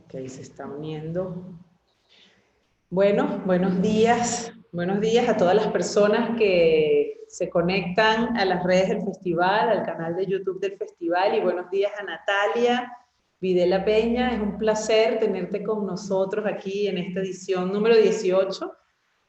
Ok, se está uniendo. Bueno, buenos días. Buenos días a todas las personas que se conectan a las redes del festival, al canal de YouTube del festival. Y buenos días a Natalia Videla Peña. Es un placer tenerte con nosotros aquí en esta edición número 18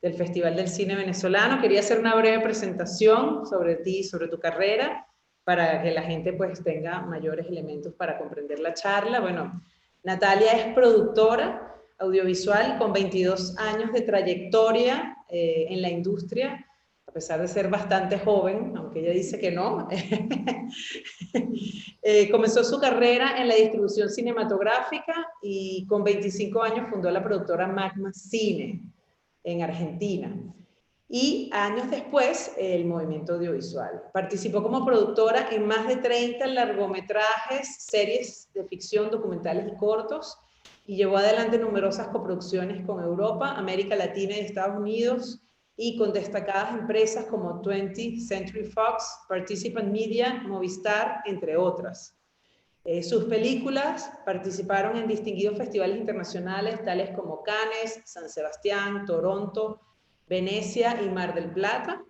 del Festival del Cine Venezolano. Quería hacer una breve presentación sobre ti, sobre tu carrera, para que la gente pues tenga mayores elementos para comprender la charla. Bueno, Natalia es productora audiovisual con 22 años de trayectoria en la industria, a pesar de ser bastante joven, aunque ella dice que no. Comenzó su carrera en la distribución cinematográfica y con 25 años fundó la productora Magma Cine en Argentina. Y años después, el movimiento audiovisual. Participó como productora en más de 30 largometrajes, series de ficción, documentales y cortos, y llevó adelante numerosas coproducciones con Europa, América Latina y Estados Unidos, y con destacadas empresas como 20th Century Fox, Participant Media, Movistar, entre otras. Sus películas participaron en distinguidos festivales internacionales tales como Cannes, San Sebastián, Toronto, Venecia y Mar del Plata.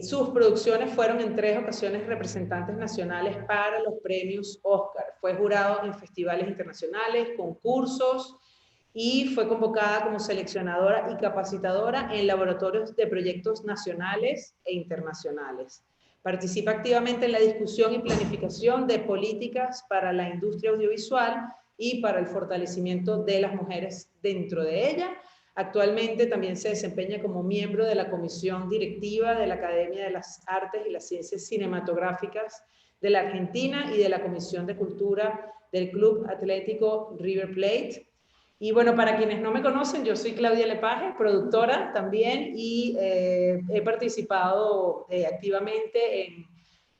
Sus producciones fueron en 3 ocasiones representantes nacionales para los premios Oscar. Fue jurado en festivales internacionales, concursos y fue convocada como seleccionadora y capacitadora en laboratorios de proyectos nacionales e internacionales. Participa activamente en la discusión y planificación de políticas para la industria audiovisual y para el fortalecimiento de las mujeres dentro de ella. Actualmente también se desempeña como miembro de la comisión directiva de la Academia de las Artes y las Ciencias Cinematográficas de la Argentina y de la Comisión de Cultura del Club Atlético River Plate. Y bueno, para quienes no me conocen, yo soy Claudia Lepage, productora también, y he participado activamente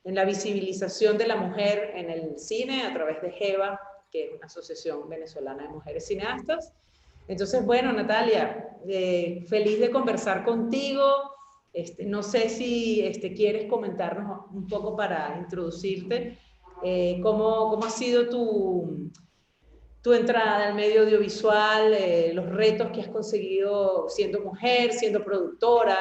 en la visibilización de la mujer en el cine a través de GEVA, que es una asociación venezolana de mujeres cineastas. Entonces, bueno, Natalia, feliz de conversar contigo. No sé si quieres comentarnos un poco para introducirte, cómo ha sido tu entrada al medio audiovisual, los retos que has conseguido siendo mujer, siendo productora,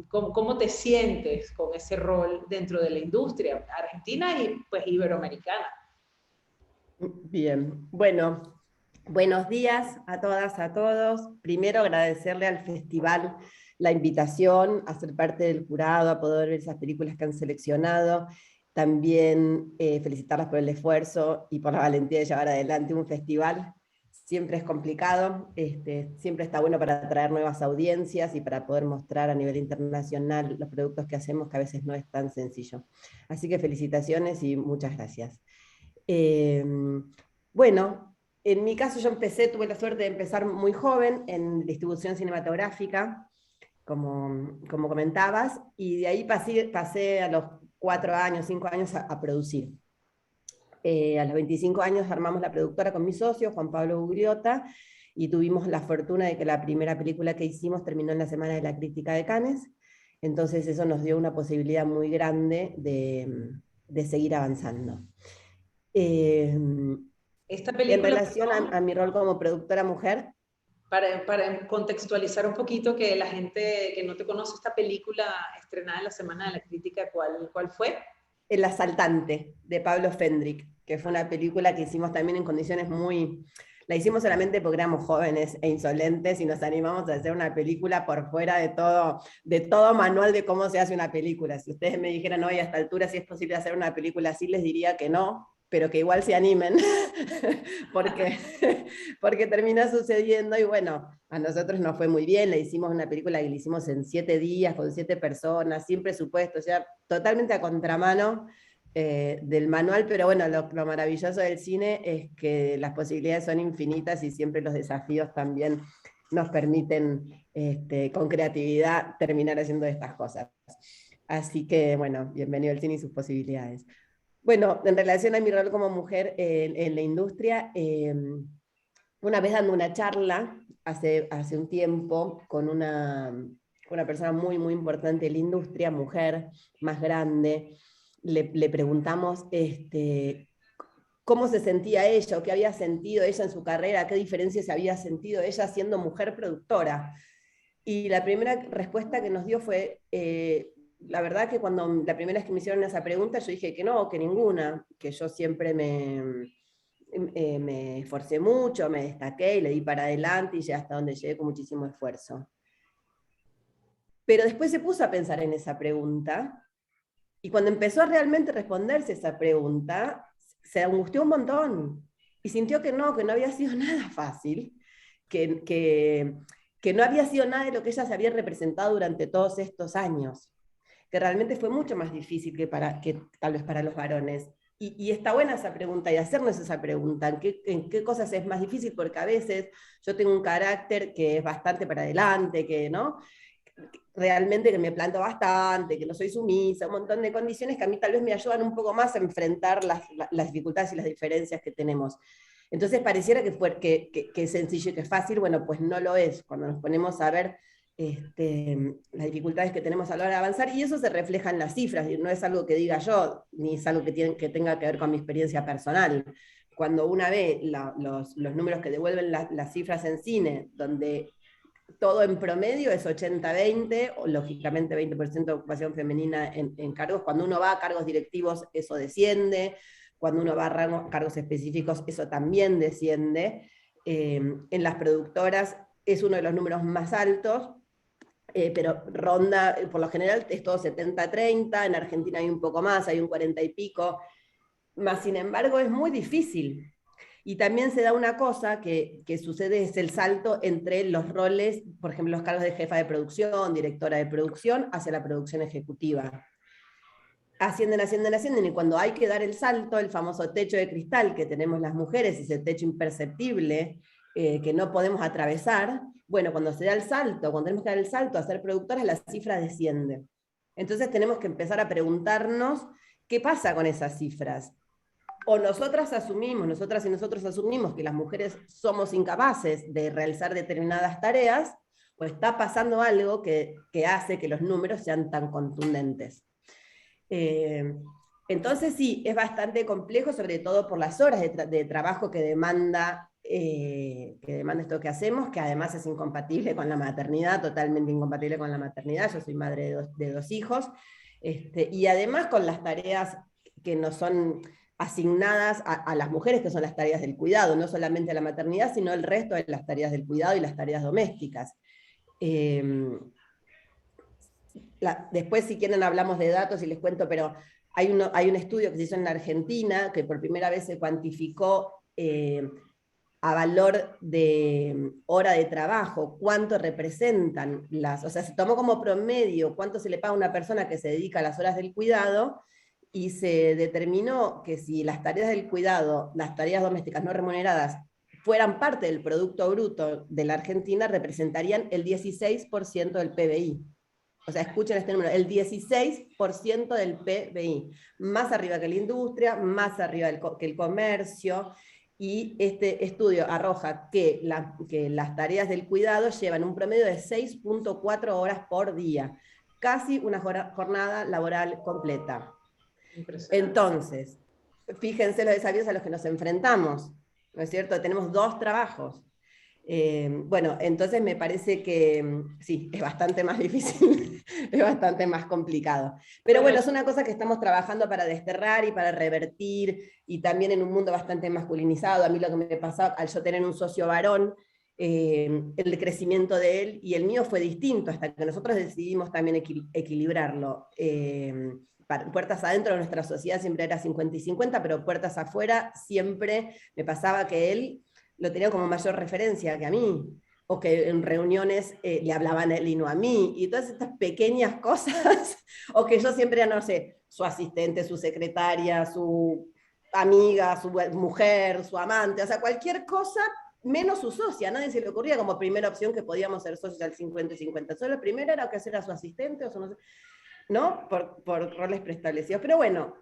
cómo te sientes con ese rol dentro de la industria argentina y pues iberoamericana. Bien, bueno, buenos días a todas, a todos. Primero agradecerle al festival la invitación a ser parte del jurado, a poder ver esas películas que han seleccionado. También felicitarlas por el esfuerzo y por la valentía de llevar adelante un festival. Siempre es complicado, siempre está bueno para atraer nuevas audiencias y para poder mostrar a nivel internacional los productos que hacemos, que a veces no es tan sencillo. Así que felicitaciones y muchas gracias. Eh, bueno, en mi caso tuve la suerte de empezar muy joven en distribución cinematográfica, como comentabas, y de ahí pasé a los 4 años, 5 años a producir. A los 25 años armamos la productora con mi socio, Juan Pablo Ugriota, y tuvimos la fortuna de que la primera película que hicimos terminó en la Semana de la Crítica de Cannes, entonces eso nos dio una posibilidad muy grande de seguir avanzando. Esta En película, relación a mi rol como productora mujer, para contextualizar un poquito que la gente que no te conoce, esta película estrenada en la Semana de la Crítica, ¿cuál fue? El asaltante, de Pablo Fendrick, que fue una película que hicimos también en condiciones muy... La hicimos solamente porque éramos jóvenes e insolentes y nos animamos a hacer una película por fuera de todo manual de cómo se hace una película. Si ustedes me dijeran hoy a esta altura si es posible hacer una película así, les diría que no, pero que igual se animen, porque, porque termina sucediendo y bueno, a nosotros nos fue muy bien, le hicimos una película que le hicimos en 7 días, con 7 personas, sin presupuesto, o sea, totalmente a contramano del manual, pero bueno, lo maravilloso del cine es que las posibilidades son infinitas y siempre los desafíos también nos permiten con creatividad terminar haciendo estas cosas. Así que bueno, bienvenido al cine y sus posibilidades. Bueno, en relación a mi rol como mujer en la industria, una vez dando una charla hace un tiempo con una persona muy, muy importante de la industria, mujer, más grande, le preguntamos cómo se sentía ella, o qué había sentido ella en su carrera, qué diferencias había sentido ella siendo mujer productora. Y la primera respuesta que nos dio fue, la verdad que cuando la primera vez que me hicieron esa pregunta, yo dije que no, que ninguna, que yo siempre me esforcé mucho, me destaqué y le di para adelante y llegué hasta donde llegué con muchísimo esfuerzo. Pero después se puso a pensar en esa pregunta, y cuando empezó a realmente responderse esa pregunta, se angustió un montón y sintió que no había sido nada fácil, que no había sido nada de lo que ella se había representado durante todos estos años, que realmente fue mucho más difícil que tal vez para los varones. Y está buena esa pregunta y hacernos esa pregunta, ¿en qué cosas es más difícil? Porque a veces yo tengo un carácter que es bastante para adelante, que no, realmente que me planto bastante, que no soy sumisa, un montón de condiciones que a mí tal vez me ayudan un poco más a enfrentar las dificultades y las diferencias que tenemos. Entonces pareciera que es sencillo y que es fácil, bueno, pues no lo es, cuando nos ponemos a ver las dificultades que tenemos a la hora de avanzar, y eso se refleja en las cifras, y no es algo que diga yo, ni es algo que tenga que ver con mi experiencia personal. Cuando una ve los números que devuelven las cifras en cine, donde todo en promedio es 80-20, o lógicamente 20% de ocupación femenina en cargos. Cuando uno va a cargos directivos, eso desciende. Cuando uno va a cargos específicos, eso también desciende. En las productoras es uno de los números más altos, pero ronda, por lo general es todo 70-30, en Argentina hay un poco más, hay un 40 y pico, más sin embargo es muy difícil. Y también se da una cosa que sucede, es el salto entre los roles, por ejemplo, los cargos de jefa de producción, directora de producción, hacia la producción ejecutiva. Ascienden, y cuando hay que dar el salto, el famoso techo de cristal que tenemos las mujeres, ese techo imperceptible que no podemos atravesar, bueno, cuando se da el salto, cuando tenemos que dar el salto a ser productoras, la cifra desciende. Entonces tenemos que empezar a preguntarnos qué pasa con esas cifras. O nosotras y nosotros asumimos que las mujeres somos incapaces de realizar determinadas tareas, o está pasando algo que hace que los números sean tan contundentes. Entonces sí, es bastante complejo, sobre todo por las horas de trabajo que demanda esto que hacemos, que además es incompatible con la maternidad, totalmente incompatible con la maternidad. Yo soy madre de dos hijos, y además con las tareas que nos son asignadas a las mujeres, que son las tareas del cuidado, no solamente la maternidad, sino el resto de las tareas del cuidado y las tareas domésticas. Después, si quieren, hablamos de datos y les cuento, pero hay un estudio que se hizo en Argentina que por primera vez se cuantificó a valor de hora de trabajo, cuánto representan o sea, se tomó como promedio cuánto se le paga a una persona que se dedica a las horas del cuidado, y se determinó que si las tareas del cuidado, las tareas domésticas no remuneradas, fueran parte del Producto Bruto de la Argentina, representarían el 16% del PBI. O sea, escuchen este número, el 16% del PBI, más arriba que la industria, más arriba que el comercio. Y este estudio arroja que las tareas del cuidado llevan un promedio de 6.4 horas por día, casi una jornada laboral completa. Entonces, fíjense los desafíos a los que nos enfrentamos, ¿no es cierto? Tenemos dos trabajos. Bueno, entonces me parece que sí, es bastante más difícil, es bastante más complicado. Pero bueno, es una cosa que estamos trabajando para desterrar y para revertir, y también en un mundo bastante masculinizado. A mí lo que me pasaba al yo tener un socio varón, el crecimiento de él y el mío fue distinto, hasta que nosotros decidimos también equilibrarlo. Puertas adentro de nuestra sociedad siempre era 50 y 50, pero puertas afuera siempre me pasaba que él lo tenía como mayor referencia que a mí, o que en reuniones le hablaban a él y no a mí, y todas estas pequeñas cosas, o que yo siempre era, no sé, su asistente, su secretaria, su amiga, su mujer, su amante, o sea, cualquier cosa menos su socia. Nadie se le ocurría como primera opción que podíamos ser socios al 50 y 50. Solo el primero era que era su asistente, o su, no sé, ¿no? Por roles preestablecidos. Pero bueno,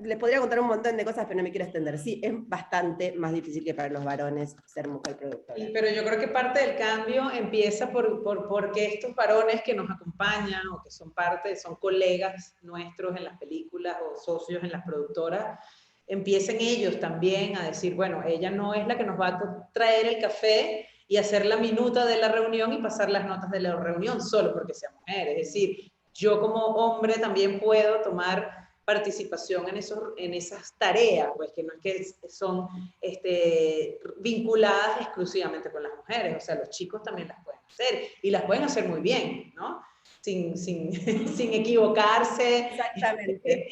les podría contar un montón de cosas, pero no me quiero extender. Sí, es bastante más difícil que para los varones ser mujer productora. Pero yo creo que parte del cambio empieza porque estos varones que nos acompañan o que son colegas nuestros en las películas o socios en las productoras, empiecen ellos también a decir, bueno, ella no es la que nos va a traer el café y hacer la minuta de la reunión y pasar las notas de la reunión solo porque sea mujer. Es decir, yo como hombre también puedo tomar participación en esas tareas, pues que no es que son vinculadas exclusivamente con las mujeres, o sea, los chicos también las pueden hacer y las pueden hacer muy bien, ¿no? Sin equivocarse. Exactamente.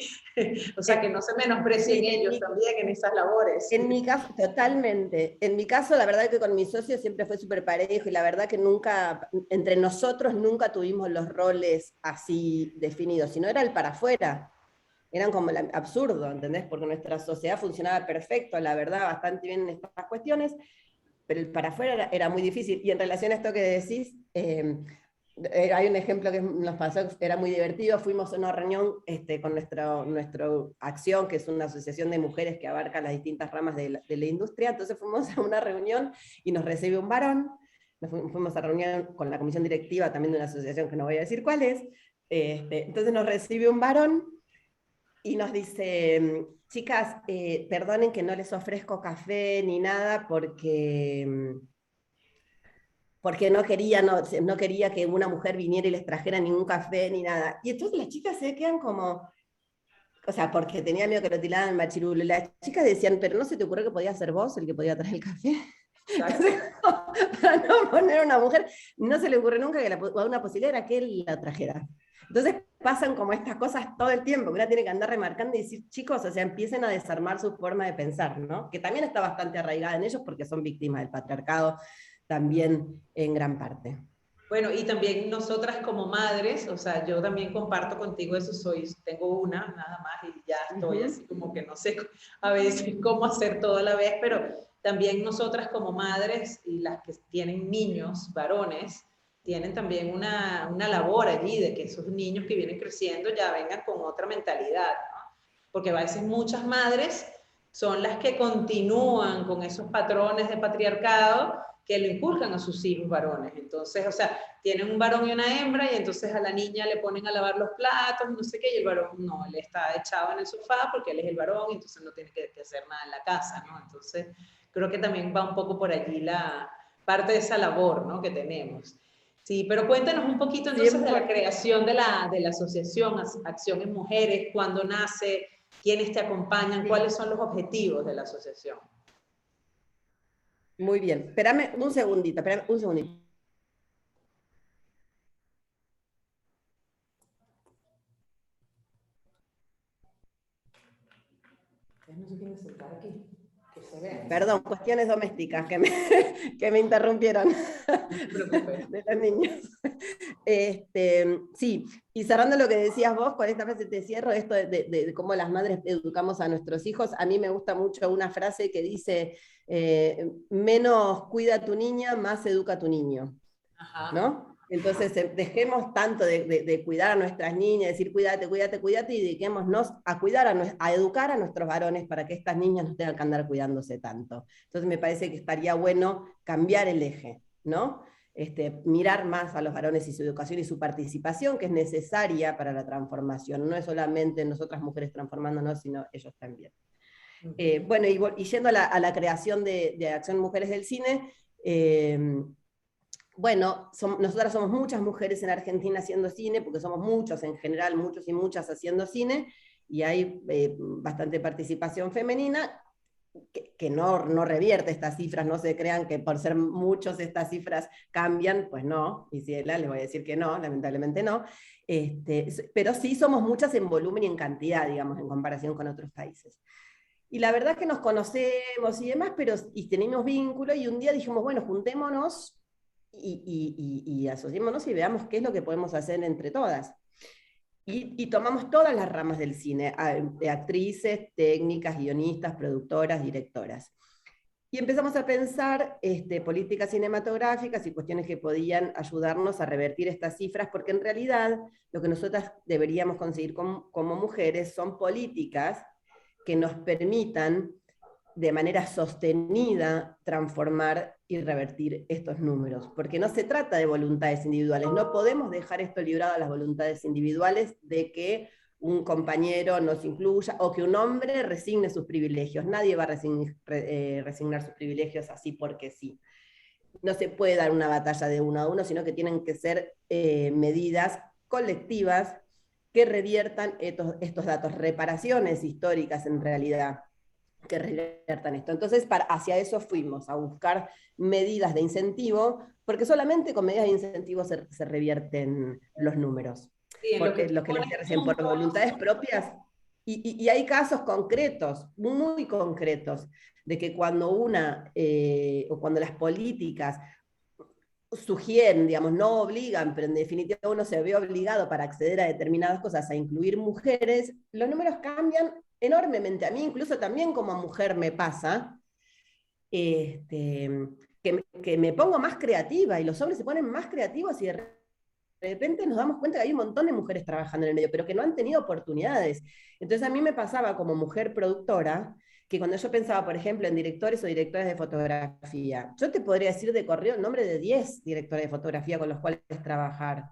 O sea, que no se menosprecien Sí, ellos también en esas labores. en mi caso, totalmente. En mi caso, la verdad que con mi socio siempre fue súper parejo y la verdad que nunca, entre nosotros nunca tuvimos los roles así definidos, sino era el para afuera. Eran como absurdo, ¿entendés? Porque nuestra sociedad funcionaba perfecto, la verdad, bastante bien en estas cuestiones, pero el para afuera era muy difícil. Y en relación a esto que decís, hay un ejemplo que nos pasó, era muy divertido, fuimos a una reunión con nuestra acción, que es una asociación de mujeres que abarca las distintas ramas de la industria, entonces fuimos a una reunión y nos recibe un varón, fuimos a reunión con la comisión directiva también de una asociación que no voy a decir cuál es, entonces nos recibe un varón y nos dice, chicas, perdonen que no les ofrezco café ni nada porque no quería que una mujer viniera y les trajera ningún café ni nada. Y entonces las chicas se quedan como, o sea, porque tenía miedo que lo tiraran al machirulo. Las chicas decían, pero ¿no se te ocurrió que podía ser vos el que podía traer el café? Entonces, para no poner a una mujer, no se le ocurre nunca que una posibilidad era que él la trajera. Entonces pasan como estas cosas todo el tiempo, que uno tiene que andar remarcando y decir, chicos, o sea, empiecen a desarmar su forma de pensar, ¿no? Que también está bastante arraigada en ellos porque son víctimas del patriarcado también en gran parte. Bueno, y también nosotras como madres, o sea, yo también comparto contigo eso, tengo una nada más y ya estoy así como que no sé a veces cómo hacer todo a la vez, pero también nosotras como madres y las que tienen niños, varones, tienen también una labor allí de que esos niños que vienen creciendo ya vengan con otra mentalidad, ¿no? Porque a veces muchas madres son las que continúan con esos patrones de patriarcado que le inculcan a sus hijos varones. Entonces, o sea, tienen un varón y una hembra y entonces a la niña le ponen a lavar los platos, no sé qué, y el varón no, él está echado en el sofá porque él es el varón y entonces no tiene que hacer nada en la casa, ¿no? Entonces, creo que también va un poco por allí la parte de esa labor, ¿no? Que tenemos. Sí, pero cuéntanos un poquito entonces de la creación de la asociación Acción en Mujeres, cuándo nace, quiénes te acompañan, cuáles son los objetivos de la asociación. Muy bien, espérame un segundito, espérame un segundito. No se tiene que sentar aquí, que se vea. Perdón, cuestiones domésticas que me, que me interrumpieron. No te preocupes. De los niños. Sí, y cerrando lo que decías vos, con esta frase te cierro, esto de cómo las madres educamos a nuestros hijos, a mí me gusta mucho una frase que dice, menos cuida a tu niña, más educa a tu niño. Ajá. ¿No? Entonces, dejemos tanto de cuidar a nuestras niñas, decir cuídate, cuídate, cuídate, y dediquémonos a cuidar, a educar a nuestros varones para que estas niñas no tengan que andar cuidándose tanto. Entonces, me parece que estaría bueno cambiar el eje, ¿no? Mirar más a los varones y su educación y su participación, que es necesaria para la transformación. No es solamente nosotras mujeres transformándonos, sino ellos también. Bueno, y yendo a la creación de Acción Mujeres del Cine, bueno, nosotras somos muchas mujeres en Argentina haciendo cine, porque somos muchos en general, muchos y muchas haciendo cine, y hay bastante participación femenina, que no revierte estas cifras, no se crean que por ser muchos estas cifras cambian, pues no, y si les voy a decir que no, lamentablemente no, pero sí somos muchas en volumen y en cantidad, digamos, en comparación con otros países. Y la verdad es que nos conocemos y demás, pero y tenemos vínculo, y un día dijimos, bueno, juntémonos y asociémonos y veamos qué es lo que podemos hacer entre todas. Y tomamos todas las ramas del cine, actrices, técnicas, guionistas, productoras, directoras. Y empezamos a pensar políticas cinematográficas y cuestiones que podían ayudarnos a revertir estas cifras, porque en realidad lo que nosotras deberíamos conseguir como mujeres son políticas que nos permitan de manera sostenida transformar y revertir estos números, porque no se trata de voluntades individuales, no podemos dejar esto librado a las voluntades individuales de que un compañero nos incluya, o que un hombre resigne sus privilegios. Nadie va a resignar sus privilegios así porque sí. No se puede dar una batalla de uno a uno, sino que tienen que ser medidas colectivas que reviertan estos datos, reparaciones históricas en realidad, que reviertan esto. Entonces, hacia eso fuimos, a buscar medidas de incentivo, porque solamente con medidas de incentivo se revierten los números. Sí, en lo que Lo que les pones decía recién, por puntos. voluntades propias, y hay casos concretos, muy concretos, de que cuando o cuando las políticas sugieren, digamos, no obligan, pero en definitiva uno se ve obligado para acceder a determinadas cosas a incluir mujeres, los números cambian enormemente. A mí incluso también como mujer me pasa, que me pongo más creativa y los hombres se ponen más creativos y de repente nos damos cuenta que hay un montón de mujeres trabajando en el medio, pero que no han tenido oportunidades. Entonces a mí me pasaba como mujer productora, que cuando yo pensaba, por ejemplo, en directores o directoras de fotografía, yo te podría decir de corrido el nombre de 10 directores de fotografía con los cuales trabajar,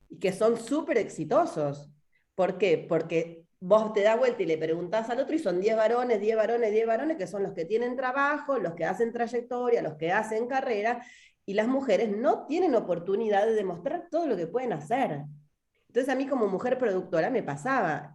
y que son súper exitosos. ¿Por qué? Porque vos te das vuelta y le preguntás al otro y son 10 varones, 10 varones, 10 varones, que son los que tienen trabajo, los que hacen trayectoria, los que hacen carrera, y las mujeres no tienen oportunidad de demostrar todo lo que pueden hacer. Entonces a mí como mujer productora me pasaba.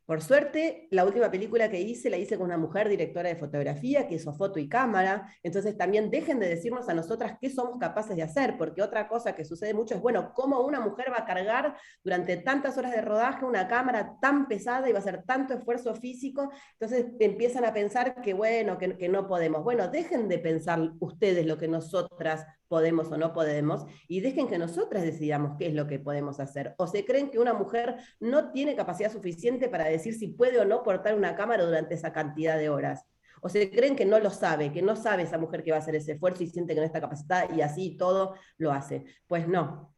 Por suerte, la última película que hice la hice con una mujer directora de fotografía que hizo foto y cámara. Entonces también dejen de decirnos a nosotras qué somos capaces de hacer, porque otra cosa que sucede mucho es, bueno, ¿cómo una mujer va a cargar durante tantas horas de rodaje una cámara tan pesada y va a hacer tanto esfuerzo físico? Entonces empiezan a pensar que, bueno, que no podemos. Bueno, dejen de pensar ustedes lo que nosotras podemos o no podemos, y dejen que nosotras decidamos qué es lo que podemos hacer. O se creen que una mujer no tiene capacidad suficiente para decir si puede o no portar una cámara durante esa cantidad de horas. O se creen que no lo sabe, que no sabe esa mujer que va a hacer ese esfuerzo y siente que no está capacitada y así todo lo hace. Pues no.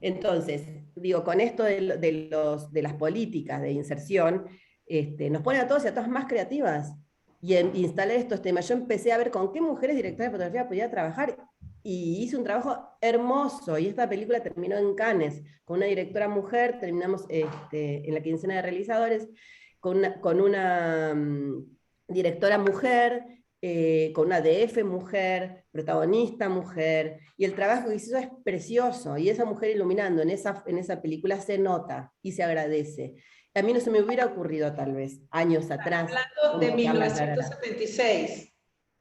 Entonces, digo, con esto de las políticas de inserción, nos ponen a todos y a todas más creativas. Y instalar estos temas. Yo empecé a ver con qué mujeres directoras de fotografía podía trabajar y hice un trabajo hermoso. Y esta película terminó en Cannes, con una directora mujer, terminamos en la quincena de realizadores, con una directora mujer, con una DF mujer, protagonista mujer, y el trabajo que hizo es precioso, y esa mujer iluminando en esa película se nota y se agradece. A mí no se me hubiera ocurrido tal vez, años atrás, Hablando de convocarla a... 1976.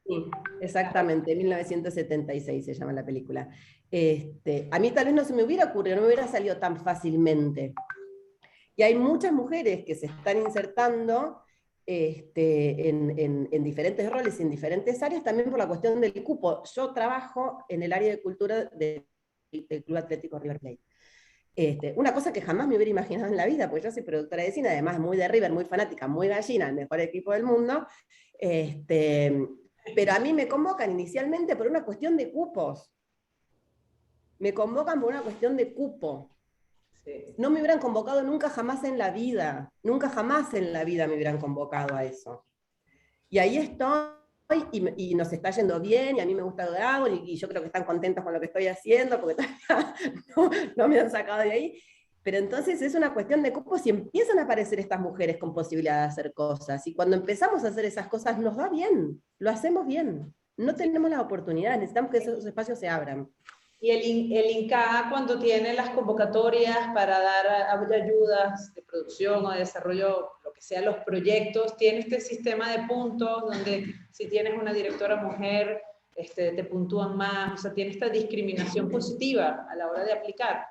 Sí, exactamente, 1976 se llama la película. A mí tal vez no se me hubiera ocurrido, no me hubiera salido tan fácilmente. Y hay muchas mujeres que se están insertando en diferentes roles, en diferentes áreas, también por la cuestión del cupo. Yo trabajo en el área de cultura del Club Atlético River Plate. Una cosa que jamás me hubiera imaginado en la vida, porque yo soy productora de cine, además muy de River, muy fanática, muy gallina, el mejor equipo del mundo, pero a mí me convocan inicialmente por una cuestión de cupos. Me convocan por una cuestión de cupo. Sí. No me hubieran convocado nunca jamás en la vida, nunca jamás en la vida me hubieran convocado a eso. Y ahí estoy, y nos está yendo bien, y a mí me gusta lo que hago, y yo creo que están contentos con lo que estoy haciendo, porque no me han sacado de ahí. Pero entonces es una cuestión de cómo si empiezan a aparecer estas mujeres con posibilidad de hacer cosas, y cuando empezamos a hacer esas cosas nos va bien, lo hacemos bien. No tenemos la oportunidad, necesitamos que esos espacios se abran. Y el INCA, cuando tiene las convocatorias para dar ayudas de producción o de desarrollo, lo que sea, los proyectos, tiene este sistema de puntos donde si tienes una directora mujer, te puntúan más, o sea, tiene esta discriminación positiva a la hora de aplicar.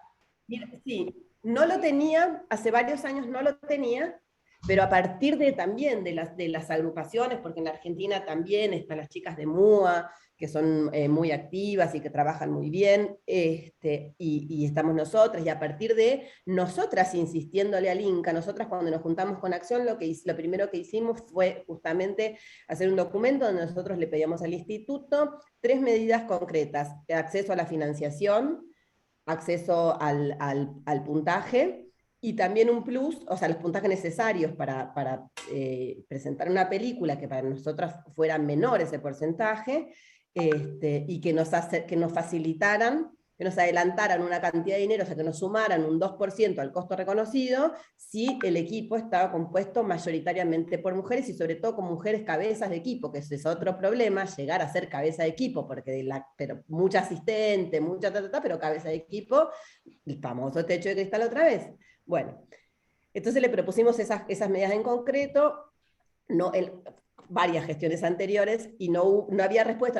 Mira, sí, no lo tenía, hace varios años no lo tenía, pero a partir también de las agrupaciones, porque en la Argentina también están las chicas de MUA, que son muy activas y que trabajan muy bien, y estamos nosotras, y a partir de nosotras insistiéndole al INCA, nosotras cuando nos juntamos con Acción, lo primero que hicimos fue justamente hacer un documento donde nosotros le pedíamos al instituto 3 medidas concretas: acceso a la financiación, acceso al puntaje, y también un plus, o sea, los puntajes necesarios para presentar una película que para nosotras fuera menor ese porcentaje, y que nos facilitaran que nos adelantaran una cantidad de dinero, o sea, que nos sumaran un 2% al costo reconocido, si el equipo estaba compuesto mayoritariamente por mujeres y sobre todo con mujeres cabezas de equipo, que ese es otro problema, llegar a ser cabeza de equipo, porque pero mucha asistente, mucha pero cabeza de equipo, el famoso techo de cristal otra vez. Bueno, entonces le propusimos esas medidas en concreto, no, varias gestiones anteriores y no había respuesta,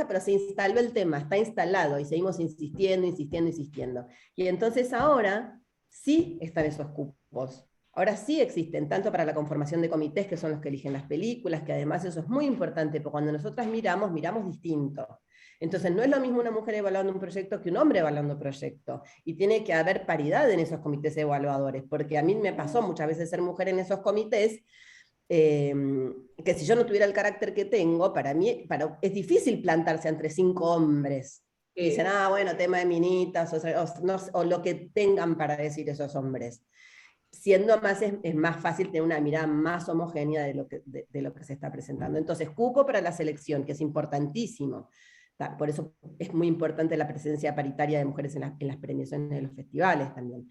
pero se instaló el tema, está instalado y seguimos insistiendo. Y entonces ahora sí están esos cupos. Ahora sí existen, tanto para la conformación de comités, que son los que eligen las películas, que además eso es muy importante, porque cuando nosotras miramos distinto. Entonces no es lo mismo una mujer evaluando un proyecto que un hombre evaluando un proyecto. Y tiene que haber paridad en esos comités evaluadores, porque a mí me pasó muchas veces ser mujer en esos comités, que si yo no tuviera el carácter que tengo, para mí es difícil plantarse entre 5 hombres. Y dicen, bueno, tema de minitas, o lo que tengan para decir esos hombres. Siendo más, es más fácil tener una mirada más homogénea de lo que se está presentando. Entonces, cupo para la selección, que es importantísimo. Por eso es muy importante la presencia paritaria de mujeres en las premiaciones de los festivales también.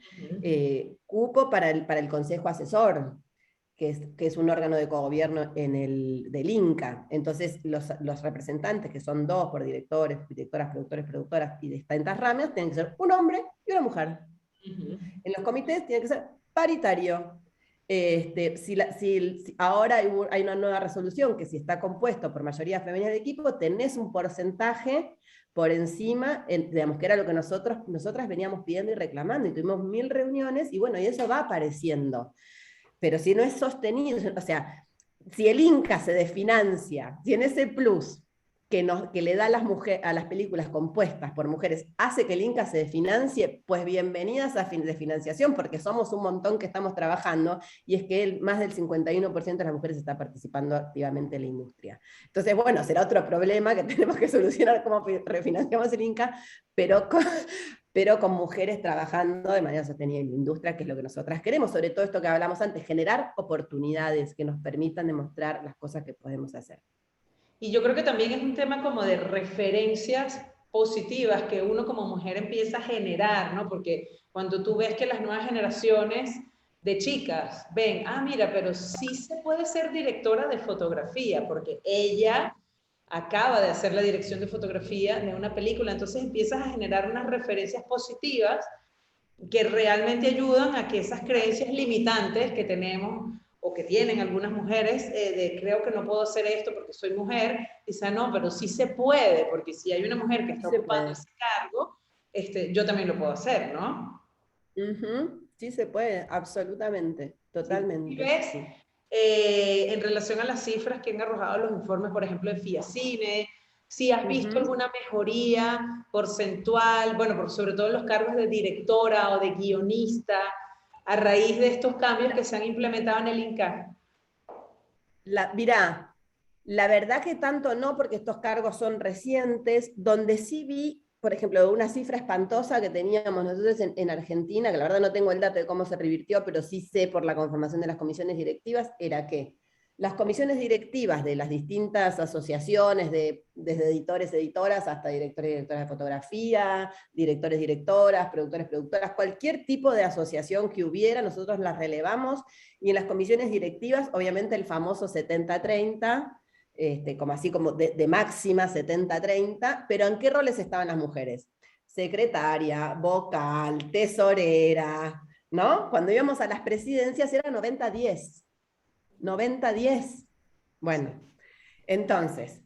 Cupo para el consejo asesor, que es un órgano de cogobierno del INCA. Entonces, los representantes, que son 2 por directores, directoras, productoras y de distintas ramas, tienen que ser un hombre y una mujer. En los comités tiene que ser paritario. Si ahora hay una nueva resolución que si está compuesto por mayoría femenina de equipo, tenés un porcentaje por encima, digamos, que era lo que nosotras veníamos pidiendo y reclamando, y tuvimos 1000 reuniones, y bueno, y eso va apareciendo. Pero si no es sostenido, o sea, si el INCA se desfinancia, si en ese plus que le da a las películas compuestas por mujeres hace que el INCA se desfinancie, pues bienvenidas a desfinanciación, porque somos un montón que estamos trabajando, y es que más del 51% de las mujeres está participando activamente en la industria. Entonces, bueno, será otro problema que tenemos que solucionar, cómo refinanciamos el INCA, pero con mujeres trabajando de manera sostenida en la industria, que es lo que nosotras queremos, sobre todo esto que hablamos antes, generar oportunidades que nos permitan demostrar las cosas que podemos hacer. Y yo creo que también es un tema como de referencias positivas que uno como mujer empieza a generar, ¿no? Porque cuando tú ves que las nuevas generaciones de chicas ven, mira, pero sí se puede ser directora de fotografía, porque ella acaba de hacer la dirección de fotografía de una película, entonces empiezas a generar unas referencias positivas que realmente ayudan a que esas creencias limitantes que tenemos o que tienen algunas mujeres, de creo que no puedo hacer esto porque soy mujer, dicen, no, pero sí se puede, porque si hay una mujer que está ocupando ese cargo, yo también lo puedo hacer, ¿no? Sí se puede, absolutamente, totalmente. ¿Y ves, en relación a las cifras que han arrojado los informes, por ejemplo, de FIACINE, si has visto alguna mejoría porcentual, bueno, sobre todo en los cargos de directora o de guionista, a raíz de estos cambios que se han implementado en el INCA? Mirá, la verdad que tanto no, porque estos cargos son recientes. Donde sí vi, por ejemplo, una cifra espantosa que teníamos nosotros en Argentina, que la verdad no tengo el dato de cómo se revirtió, pero sí sé por la conformación de las comisiones directivas, era que las comisiones directivas de las distintas asociaciones, desde editores, editoras, hasta directores y directoras de fotografía, directores, directoras, productores, productoras, cualquier tipo de asociación que hubiera, nosotros las relevamos, y en las comisiones directivas, obviamente el famoso 70-30, como de máxima 70-30, pero ¿en qué roles estaban las mujeres? Secretaria, vocal, tesorera, ¿no? Cuando íbamos a las presidencias era 90-10. 90-10. Bueno, entonces,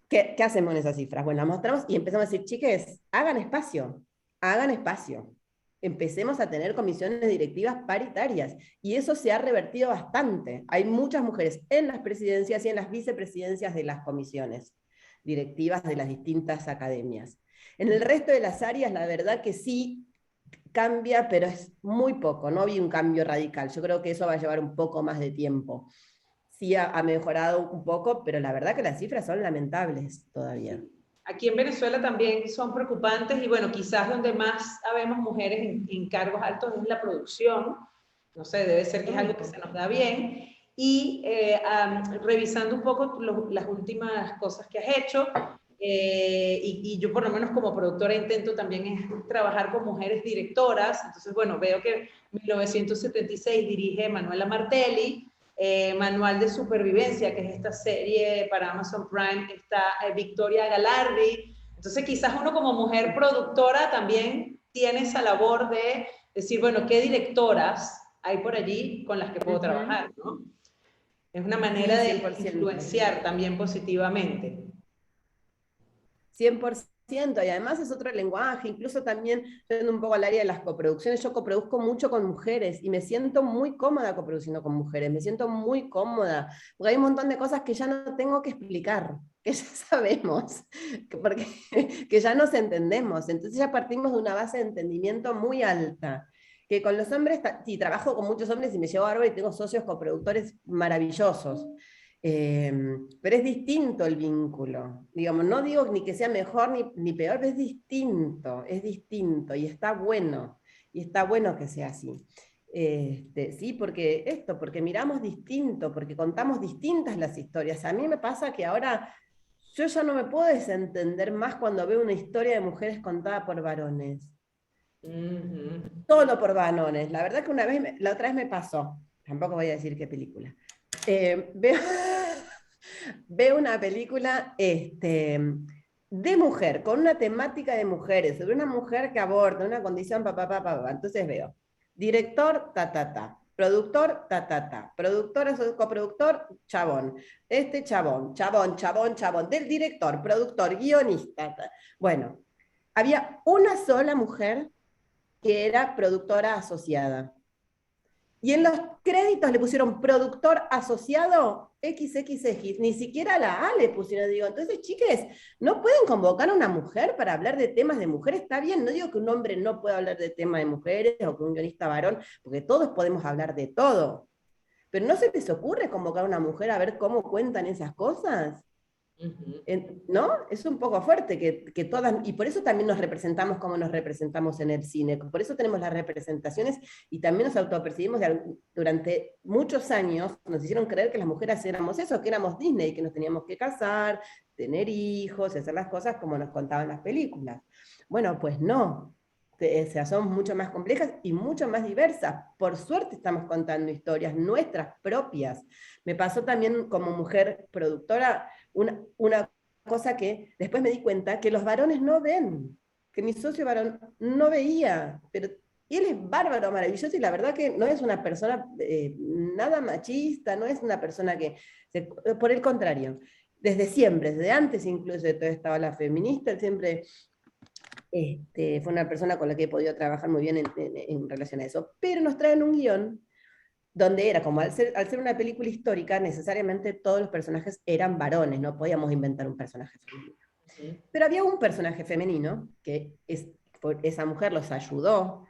¿qué hacemos en esas cifras? Bueno, las mostramos y empezamos a decir, chiques, hagan espacio. Empecemos a tener comisiones directivas paritarias. Y eso se ha revertido bastante. Hay muchas mujeres en las presidencias y en las vicepresidencias de las comisiones directivas de las distintas academias. En el resto de las áreas, la verdad que sí cambia, pero es muy poco, no había un cambio radical. Yo creo que eso va a llevar un poco más de tiempo. Sí ha mejorado un poco, pero la verdad que las cifras son lamentables todavía. Aquí en Venezuela también son preocupantes y bueno, quizás donde más habemos mujeres en cargos altos es la producción. No sé, debe ser que es algo que se nos da bien. Y revisando un poco las últimas cosas que has hecho, y yo por lo menos como productora intento también es trabajar con mujeres directoras. Entonces, bueno, veo que en 1976 dirige Manuela Martelli, Manual de Supervivencia, que es esta serie para Amazon Prime, está Victoria Galardi. Entonces, quizás uno como mujer productora también tiene esa labor de decir, bueno, ¿qué directoras hay por allí con las que puedo trabajar, ¿no? Es una manera Sí, de 100%. influenciar también positivamente. 100%, y además es otro lenguaje, incluso también yendo un poco al área de las coproducciones, yo coproduzco mucho con mujeres y me siento muy cómoda coproduciendo con mujeres, me siento muy cómoda, porque hay un montón de cosas que ya no tengo que explicar, que ya sabemos, porque, que ya nos entendemos, entonces ya partimos de una base de entendimiento muy alta. Que con los hombres, sí, trabajo con muchos hombres y me llevo bárbaro y tengo socios coproductores maravillosos. Pero es distinto el vínculo. Digamos, no digo ni que sea mejor ni peor, pero es distinto y está bueno. Y está bueno que sea así. Sí, porque miramos distinto, porque contamos distintas las historias. A mí me pasa que ahora yo ya no me puedo desentender más cuando veo una historia de mujeres contada por varones. Solo por varones. La verdad que la otra vez me pasó. Tampoco voy a decir qué película. Veo, veo una película de mujer, con una temática de mujeres, sobre una mujer que aborta, una condición, papá, papá, papá. Entonces veo, director, ta, ta, ta. Productor, ta, ta, ta. Productor, coproductor, chabón. Chabón, chabón, chabón, chabón. Del director, productor, guionista. Ta. Bueno, había una sola mujer que era productora asociada. Y en los créditos le pusieron productor asociado XXX, ni siquiera la A le pusieron, digo, entonces chiques, no pueden convocar a una mujer para hablar de temas de mujeres, está bien, no digo que un hombre no pueda hablar de temas de mujeres o que un guionista varón, porque todos podemos hablar de todo, pero ¿no se les ocurre convocar a una mujer a ver cómo cuentan esas cosas? ¿No? Es un poco fuerte que todas, y por eso también nos representamos como nos representamos en el cine, por eso tenemos las representaciones y también nos autopercibimos durante muchos años, nos hicieron creer que las mujeres éramos eso, que éramos Disney, que nos teníamos que casar, tener hijos, hacer las cosas como nos contaban las películas. Bueno, pues no. O sea, somos mucho más complejas y mucho más diversas. Por suerte estamos contando historias nuestras propias. Me pasó también como mujer productora una cosa que después me di cuenta que los varones no ven, que mi socio varón no veía, pero él es bárbaro, maravilloso y la verdad que no es una persona nada machista, no es una persona por el contrario, desde siempre, desde antes incluso de toda esta ola feminista, él siempre fue una persona con la que he podido trabajar muy bien en relación a eso, pero nos traen un guión donde era como al ser una película histórica, necesariamente todos los personajes eran varones, no podíamos inventar un personaje femenino. Pero había un personaje femenino que esa mujer los ayudó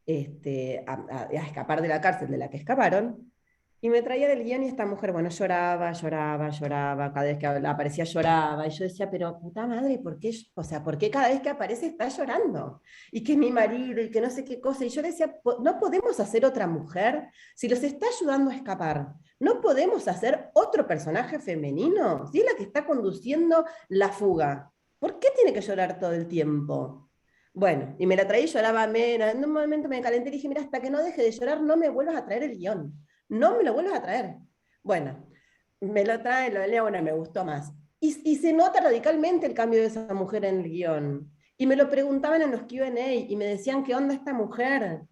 a escapar de la cárcel de la que escaparon, y me traía del guión y esta mujer, bueno, lloraba, lloraba, lloraba, cada vez que aparecía lloraba, y yo decía, pero puta madre, ¿por qué? O sea, ¿por qué cada vez que aparece está llorando? Y que mi marido, y que no sé qué cosa, y yo decía, no podemos hacer otra mujer, si los está ayudando a escapar, no podemos hacer otro personaje femenino, si es la que está conduciendo la fuga, ¿por qué tiene que llorar todo el tiempo? Bueno, y me la traí y lloraba, en un momento me calenté y dije, mira, hasta que no deje de llorar, no me vuelvas a traer el guión. No me lo vuelvas a traer. Bueno, me lo trae, lo leo, bueno, me gustó más. Y se nota radicalmente el cambio de esa mujer en el guión. Y me lo preguntaban en los Q&A y me decían, ¿qué onda esta mujer?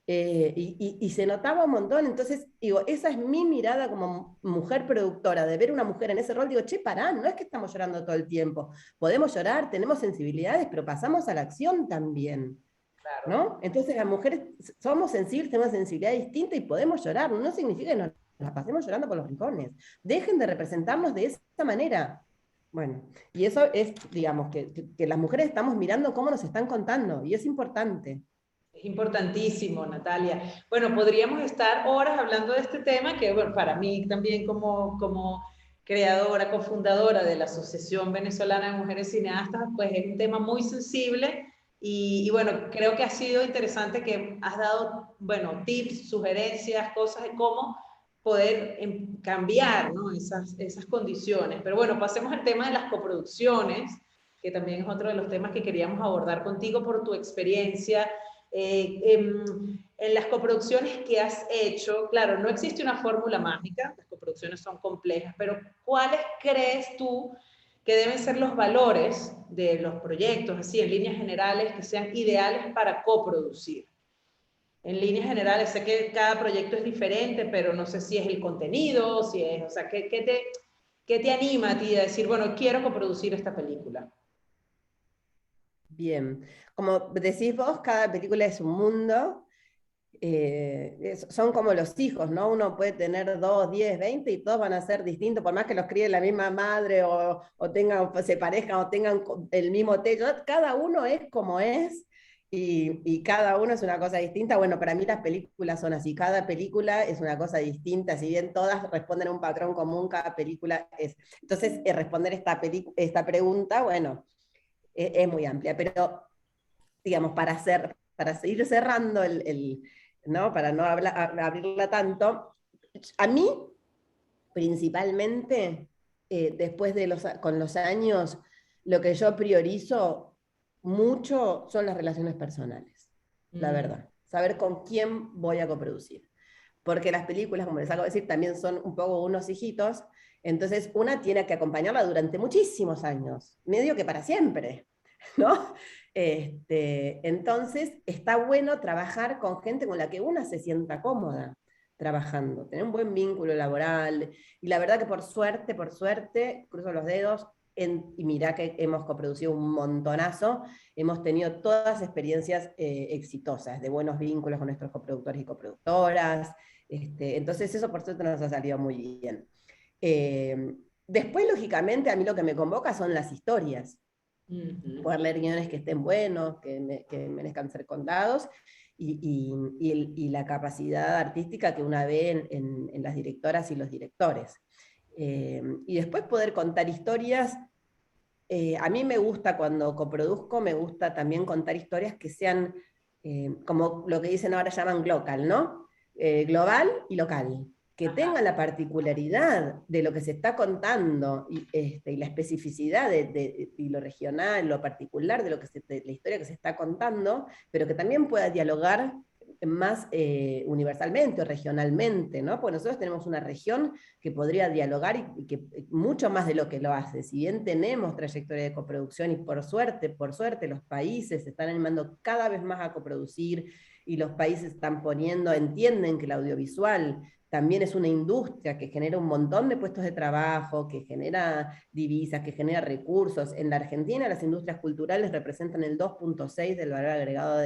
Y se notaba un montón. Entonces, digo, esa es mi mirada como mujer productora, de ver una mujer en ese rol. Digo, che, pará, no es que estamos llorando todo el tiempo. Podemos llorar, tenemos sensibilidades, pero pasamos a la acción también. Claro. ¿No? Entonces las mujeres somos sensibles, tenemos sensibilidad distinta y podemos llorar, no significa que nos la pasemos llorando por los rincones. Dejen de representarnos de esa manera. Bueno, y eso es, digamos, que las mujeres estamos mirando cómo nos están contando, y es importante. Es importantísimo, Natalia. Bueno, podríamos estar horas hablando de este tema, que bueno, para mí también como creadora, cofundadora de la Asociación Venezolana de Mujeres Cineastas, pues es un tema muy sensible y bueno, creo que ha sido interesante que has dado, bueno, tips, sugerencias, cosas de cómo poder cambiar, ¿no? esas condiciones. Pero bueno, pasemos al tema de las coproducciones. que también es otro de los temas que queríamos abordar contigo por tu experiencia. En las coproducciones que has hecho, claro, no existe una fórmula mágica, las coproducciones son complejas, pero ¿cuáles crees tú que deben ser los valores de los proyectos, así en líneas generales, que sean ideales para coproducir? En líneas generales, sé que cada proyecto es diferente, pero no sé si es el contenido, si es, o sea, ¿qué te anima a ti a decir, bueno, quiero coproducir esta película? Bien, como decís vos, cada película es un mundo, son como los hijos, ¿no? Uno puede tener 2, 10, 20 y todos van a ser distintos, por más que los críe la misma madre o tengan, pues, se parezcan o tengan el mismo techo, cada uno es como es y cada uno es una cosa distinta. Bueno, para mí las películas son así, cada película es una cosa distinta, si bien todas responden a un patrón común, cada película es. Entonces, responder esta pregunta, bueno, es muy amplia, pero digamos, para seguir cerrando ¿no? Para no abrirla tanto, a mí, principalmente, después con los años, lo que yo priorizo mucho son las relaciones personales, la Mm, verdad. Saber con quién voy a coproducir. Porque las películas, como les acabo de decir, también son un poco unos hijitos, entonces una tiene que acompañarla durante muchísimos años, medio que para siempre. ¿No? Entonces, está bueno trabajar con gente con la que una se sienta cómoda trabajando, tener un buen vínculo laboral. Y la verdad que por suerte, cruzo los dedos, y mirá que hemos coproducido un montonazo, hemos tenido todas experiencias exitosas, de buenos vínculos con nuestros coproductores y coproductoras. Entonces, eso por suerte nos ha salido muy bien. Después, lógicamente, a mí lo que me convoca son las historias, ujú. poder leer guiones que estén buenos, que merezcan ser contados, y la capacidad artística que una ve en las directoras y los directores. Y después poder contar historias. A mí me gusta cuando coproduzco, me gusta también contar historias que sean, como lo que dicen ahora llaman local, ¿no? Global y local, que Ajá. tengan la particularidad de lo que se está contando y la especificidad y lo regional, lo particular de, de la historia que se está contando, pero que también pueda dialogar más universalmente o regionalmente, ¿no? Porque nosotros tenemos una región que podría dialogar y que mucho más de lo que lo hace. Si bien tenemos trayectoria de coproducción y por suerte los países se están animando cada vez más a coproducir y los países están poniendo, entienden que el audiovisual también es una industria que genera un montón de puestos de trabajo, que genera divisas, que genera recursos. En la Argentina las industrias culturales representan el 2,6 del valor agregado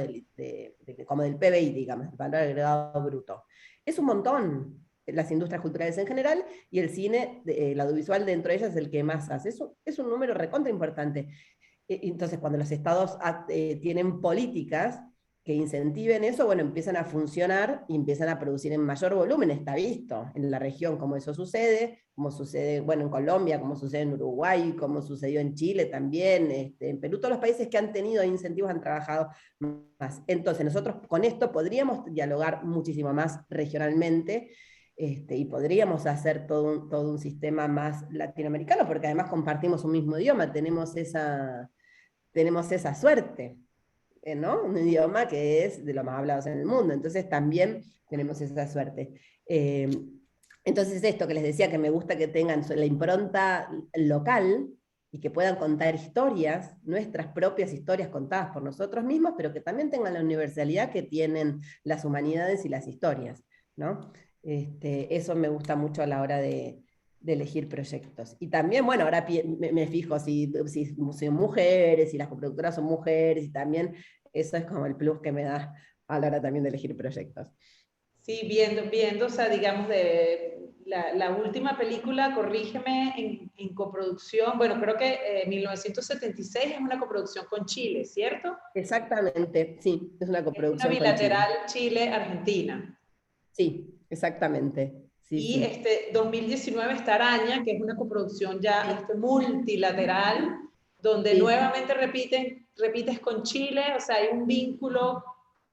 como del PBI, digamos, el valor agregado bruto. Es un montón las industrias culturales en general, y el cine, el audiovisual dentro de ellas es el que más hace. Eso es un número recontra importante. Entonces, cuando los estados tienen políticas que incentiven eso, bueno, empiezan a funcionar y empiezan a producir en mayor volumen, está visto en la región como eso sucede, como sucede, bueno, en Colombia, como sucede en Uruguay, como sucedió en Chile también, en Perú, todos los países que han tenido incentivos han trabajado más. Entonces, nosotros con esto podríamos dialogar muchísimo más regionalmente, y podríamos hacer todo un sistema más latinoamericano, porque además compartimos un mismo idioma, tenemos esa suerte, ¿no? Un idioma que es de los más hablados en el mundo, entonces también tenemos esa suerte. Eh, entonces esto que les decía, que me gusta que tengan la impronta local y que puedan contar historias, nuestras propias historias contadas por nosotros mismos, pero que también tengan la universalidad que tienen las humanidades y las historias, ¿no? Eso me gusta mucho a la hora de elegir proyectos. Y también, bueno, ahora me fijo si son mujeres, si las coproductoras son mujeres, y también eso es como el plus que me da a la hora también de elegir proyectos. Sí, viendo, o sea, digamos, de la última película, corrígeme, en coproducción, bueno, creo que 1976 es una coproducción con Chile, ¿cierto? Exactamente, sí, es una Es una coproducción con Chile. bilateral Chile-Argentina. Sí, exactamente, sí, Y sí. 2019 está Araña, que es una coproducción ya Sí, multilateral, donde sí, nuevamente repites con Chile, o sea, hay un vínculo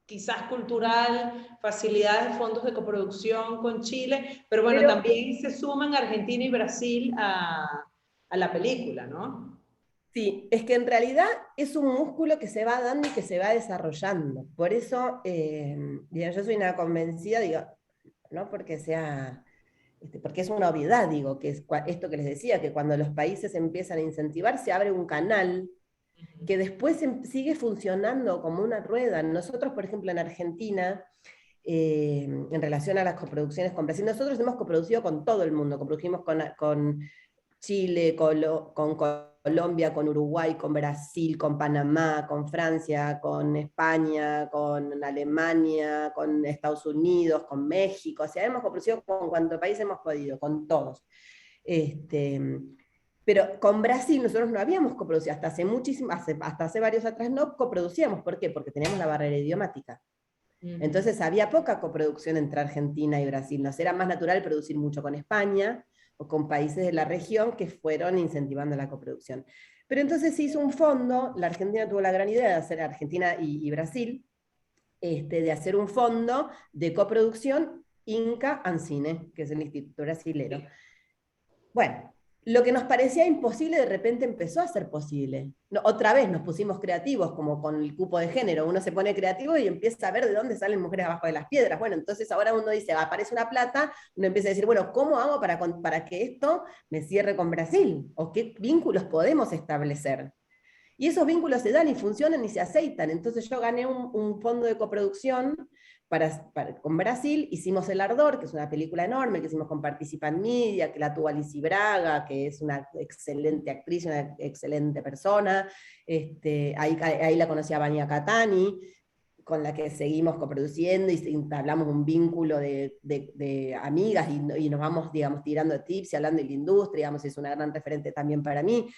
quizás cultural, facilidades de fondos de coproducción con Chile, pero bueno, pero también se suman Argentina y Brasil a la película, ¿no? Sí, es que en realidad es un músculo que se va dando y que se va desarrollando. Por eso, digo, yo soy una convencida, digo, no porque sea, porque es una obviedad, digo, que es esto que les decía, que cuando los países empiezan a incentivar, se abre un canal que después sigue funcionando como una rueda. Nosotros, por ejemplo, en Argentina, en relación a las coproducciones con Brasil, nosotros hemos coproducido con todo el mundo, coprodujimos con Chile, con Colombia, con Uruguay, con Brasil, con Panamá, con Francia, con España, con Alemania, con Estados Unidos, con México, o sea, hemos coproducido con cuanto país hemos podido, con todos. Este, pero con Brasil nosotros no habíamos coproducido, hasta hace muchísimo, hasta hace varios atrás no coproducíamos. ¿Por qué? Porque teníamos la barrera idiomática. Entonces había poca coproducción entre Argentina y Brasil. Nos era más natural producir mucho con España o con países de la región que fueron incentivando la coproducción. Pero entonces se hizo un fondo, la Argentina tuvo la gran idea de hacer Argentina y Brasil, de hacer un fondo de coproducción Inca Ancine, que es el Instituto Brasilero. Bueno, lo que nos parecía imposible de repente empezó a ser posible. No, otra vez nos pusimos creativos, como con el cupo de género. Uno se pone creativo y empieza a ver de dónde salen mujeres abajo de las piedras. Bueno, entonces ahora uno dice, aparece una plata, uno empieza a decir, bueno, ¿cómo hago para que esto me cierre con Brasil? ¿O qué vínculos podemos establecer? Y esos vínculos se dan y funcionan y se aceitan. Entonces yo gané un fondo de coproducción con Brasil, hicimos El Ardor, que es una película enorme, que hicimos con Participan Media, que la tuvo Alicia Braga, que es una excelente actriz, una excelente persona. Ahí la conocí a Vania Catani, con la que seguimos coproduciendo y entablamos un vínculo de amigas y nos vamos, digamos, tirando tips y hablando de la industria, digamos, es una gran referente también para mí.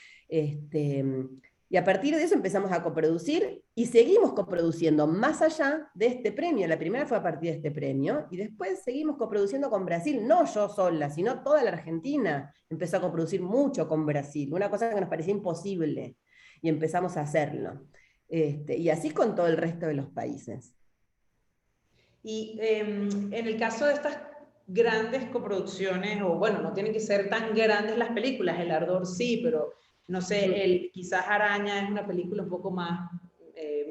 Y a partir de eso empezamos a coproducir y seguimos coproduciendo más allá de este premio. La primera fue a partir de este premio y después seguimos coproduciendo con Brasil, no yo sola, sino toda la Argentina empezó a coproducir mucho con Brasil, una cosa que nos parecía imposible y empezamos a hacerlo. Y así con todo el resto de los países. Y en el caso de estas grandes coproducciones, o bueno, no tienen que ser tan grandes las películas, El Ardor sí, pero no sé, quizás Araña es una película un poco más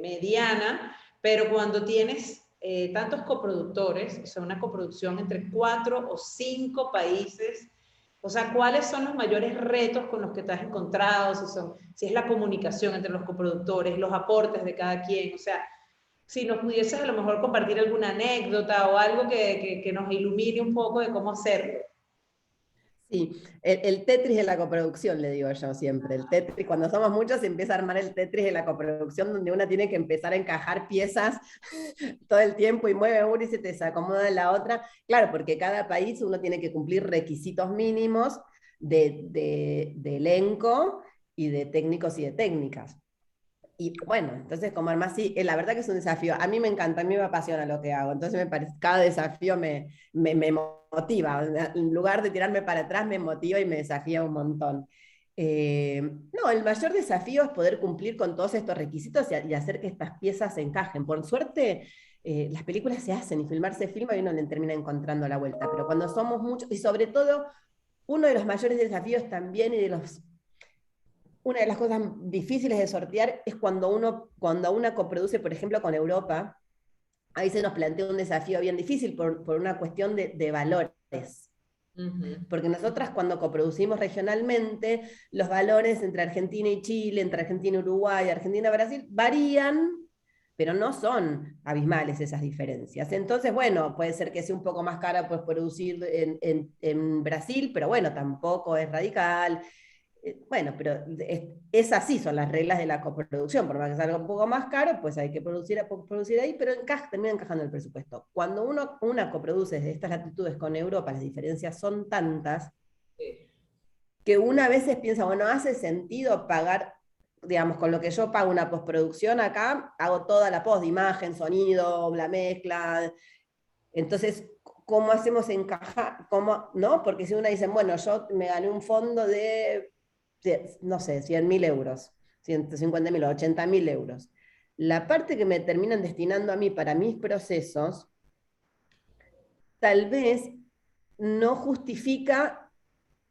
mediana, pero cuando tienes tantos coproductores, o sea, una coproducción entre 4 o 5 países, o sea, ¿cuáles son los mayores retos con los que te has encontrado? Si es la comunicación entre los coproductores, los aportes de cada quien, o sea, si nos pudieses a lo mejor compartir alguna anécdota o algo que nos ilumine un poco de cómo hacerlo. Sí, el Tetris de la coproducción, le digo yo siempre. El Tetris, cuando somos muchos, se empieza a armar el Tetris de la coproducción, donde una tiene que empezar a encajar piezas todo el tiempo y mueve una y se te desacomoda la otra. Claro, porque cada país uno tiene que cumplir requisitos mínimos de elenco y de técnicos y de técnicas. Y bueno, entonces como armar así, la verdad que es un desafío. A mí me encanta, a mí me apasiona lo que hago. Entonces me parece, cada desafío me motiva. En lugar de tirarme para atrás, me motiva y me desafía un montón. No, el mayor desafío es poder cumplir con todos estos requisitos y hacer que estas piezas se encajen. Por suerte, las películas se hacen y filmar se filma y uno le termina encontrando la vuelta. Pero cuando somos muchos, y sobre todo, uno de los mayores desafíos también y una de las cosas difíciles de sortear es cuando una coproduce, por ejemplo, con Europa, ahí se nos plantea un desafío bien difícil por una cuestión de valores. Porque nosotras cuando coproducimos regionalmente, los valores entre Argentina y Chile, entre Argentina y Uruguay, Argentina y Brasil, varían, pero no son abismales esas diferencias. Entonces, bueno, puede ser que sea un poco más cara pues, producir en Brasil, pero bueno, tampoco es radical. Bueno, pero es así, son las reglas de la coproducción. Por más que salga un poco más caro, pues hay que producir ahí, pero termina encajando el presupuesto. Cuando una coproduce de estas latitudes con Europa, las diferencias son tantas que una a veces piensa, bueno, hace sentido pagar, digamos, con lo que yo pago una postproducción acá, hago toda la post de imagen, sonido, la mezcla. Entonces, ¿cómo hacemos encajar? ¿Cómo, no? Porque si uno dice, bueno, yo me gané un fondo de no sé, 100.000 euros, 150.000 o 80.000 euros. La parte que me terminan destinando a mí para mis procesos, tal vez no justifica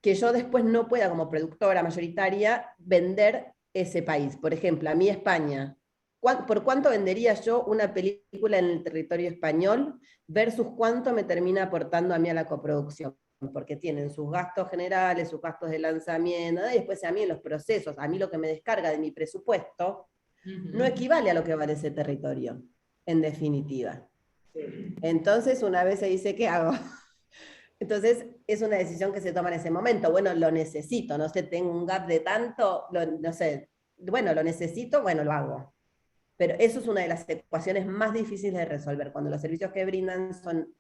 que yo después no pueda, como productora mayoritaria, vender ese país. Por ejemplo, a mí España, ¿por cuánto vendería yo una película en el territorio español versus cuánto me termina aportando a mí a la coproducción? Porque tienen sus gastos generales, sus gastos de lanzamiento, y después a mí en los procesos, a mí lo que me descarga de mi presupuesto no equivale a lo que vale ese territorio, en definitiva. Sí. Entonces, una vez se dice, ¿qué hago? Entonces, es una decisión que se toma en ese momento. Bueno, lo necesito, no sé, tengo un gap de tanto, no sé, bueno, lo necesito, bueno, lo hago. Pero eso es una de las ecuaciones más difíciles de resolver, cuando los servicios que brindan son,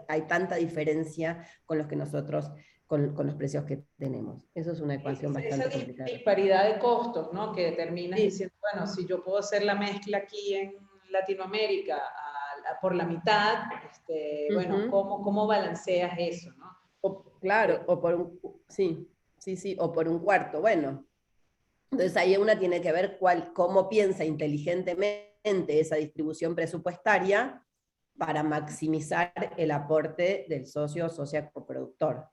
hay tanta diferencia con los que nosotros, con los precios que tenemos. Eso es una ecuación Esa bastante complicada. disparidad de costos, ¿no? Que terminas Sí. diciendo, bueno, si yo puedo hacer la mezcla aquí en Latinoamérica por la mitad, bueno, ¿cómo balanceas eso, no? Claro, o por un, sí, sí, sí, o por un cuarto. Bueno, entonces ahí una tiene que ver cómo piensa inteligentemente esa distribución presupuestaria para maximizar el aporte del socio o socia coproductor.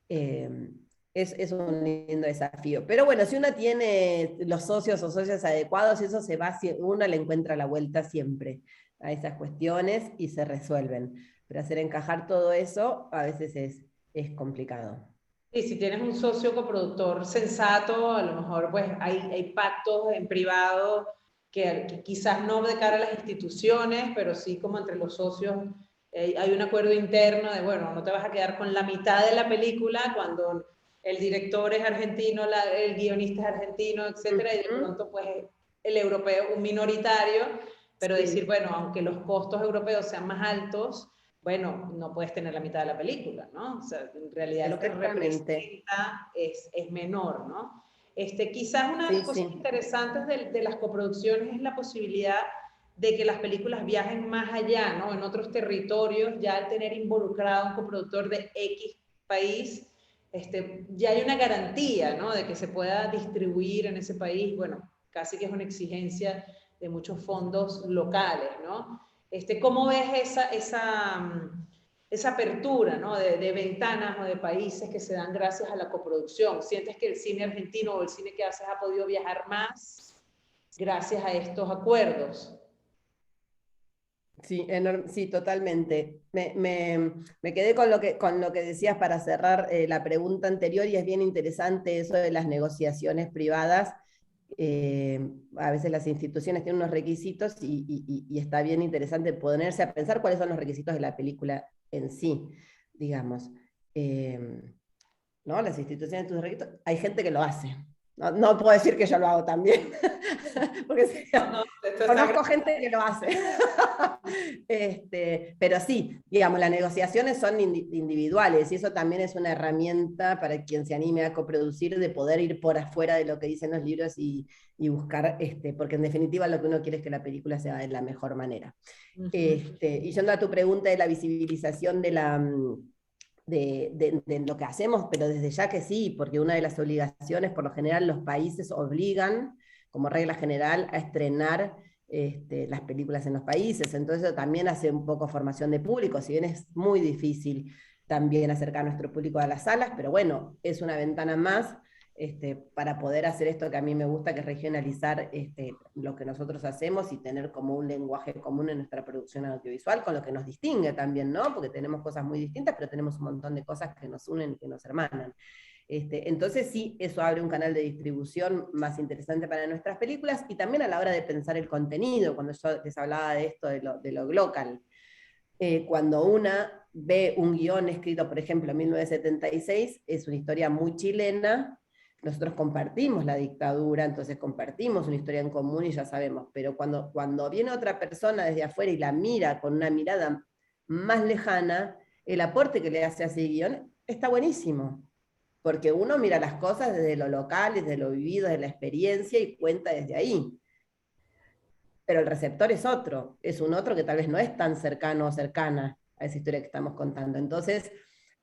Es un lindo desafío. Pero bueno, si uno tiene los socios o socias adecuados, eso se va, uno le encuentra la vuelta siempre a esas cuestiones y se resuelven. Pero hacer encajar todo eso a veces es complicado. Y si tienes un socio coproductor sensato, a lo mejor pues hay pactos en privado que quizás no de cara a las instituciones, pero sí como entre los socios hay un acuerdo interno de, bueno, no te vas a quedar con la mitad de la película cuando el director es argentino, el guionista es argentino, etcétera, y de pronto pues el europeo un minoritario, pero Sí. decir, bueno, aunque los costos europeos sean más altos, bueno, no puedes tener la mitad de la película, ¿no? O sea, en realidad lo que representa es menor, ¿no? Quizás una de las cosas interesantes de las coproducciones es la posibilidad de que las películas viajen más allá, ¿no? En otros territorios, ya al tener involucrado a un coproductor de X país, ya hay una garantía, ¿no? De que se pueda distribuir en ese país, bueno, casi que es una exigencia de muchos fondos locales, ¿no? ¿Cómo ves esa apertura, ¿no? de ventanas o de países que se dan gracias a la coproducción? ¿Sientes que el cine argentino o el cine que haces ha podido viajar más gracias a estos acuerdos? Sí, sí, totalmente. Me quedé con lo que decías para cerrar la pregunta anterior, y es bien interesante eso de las negociaciones privadas. A veces las instituciones tienen unos requisitos y está bien interesante ponerse a pensar cuáles son los requisitos de la película en sí, digamos. ¿No? Las instituciones tienen sus requisitos. Hay gente que lo hace. No puedo decir que yo lo hago también, porque conozco gente que lo hace. Pero sí, digamos, las negociaciones son individuales, y eso también es una herramienta para quien se anime a coproducir, de poder ir por afuera de lo que dicen los libros y buscar, porque en definitiva lo que uno quiere es que la película sea de la mejor manera. Y yendo a tu pregunta de la visibilización de lo que hacemos, pero desde ya que sí, porque una de las obligaciones, por lo general, los países obligan, como regla general, a estrenar las películas en los países. Entonces eso también hace un poco formación de público, si bien es muy difícil también acercar a nuestro público a las salas, pero bueno, es una ventana más para poder hacer esto que a mí me gusta, que es regionalizar lo que nosotros hacemos y tener como un lenguaje común en nuestra producción audiovisual, con lo que nos distingue también, ¿no? Porque tenemos cosas muy distintas, pero tenemos un montón de cosas que nos unen y que nos hermanan. Entonces sí, eso abre un canal de distribución más interesante para nuestras películas, y también a la hora de pensar el contenido, cuando yo les hablaba de esto, de lo local. Cuando una ve un guión escrito, por ejemplo, en 1976, es una historia muy chilena. Nosotros compartimos la dictadura, entonces compartimos una historia en común y ya sabemos, pero cuando viene otra persona desde afuera y la mira con una mirada más lejana, el aporte que le hace a ese guión está buenísimo, porque uno mira las cosas desde lo local, desde lo vivido, desde la experiencia, y cuenta desde ahí. Pero el receptor es un otro que tal vez no es tan cercano o cercana a esa historia que estamos contando. Entonces,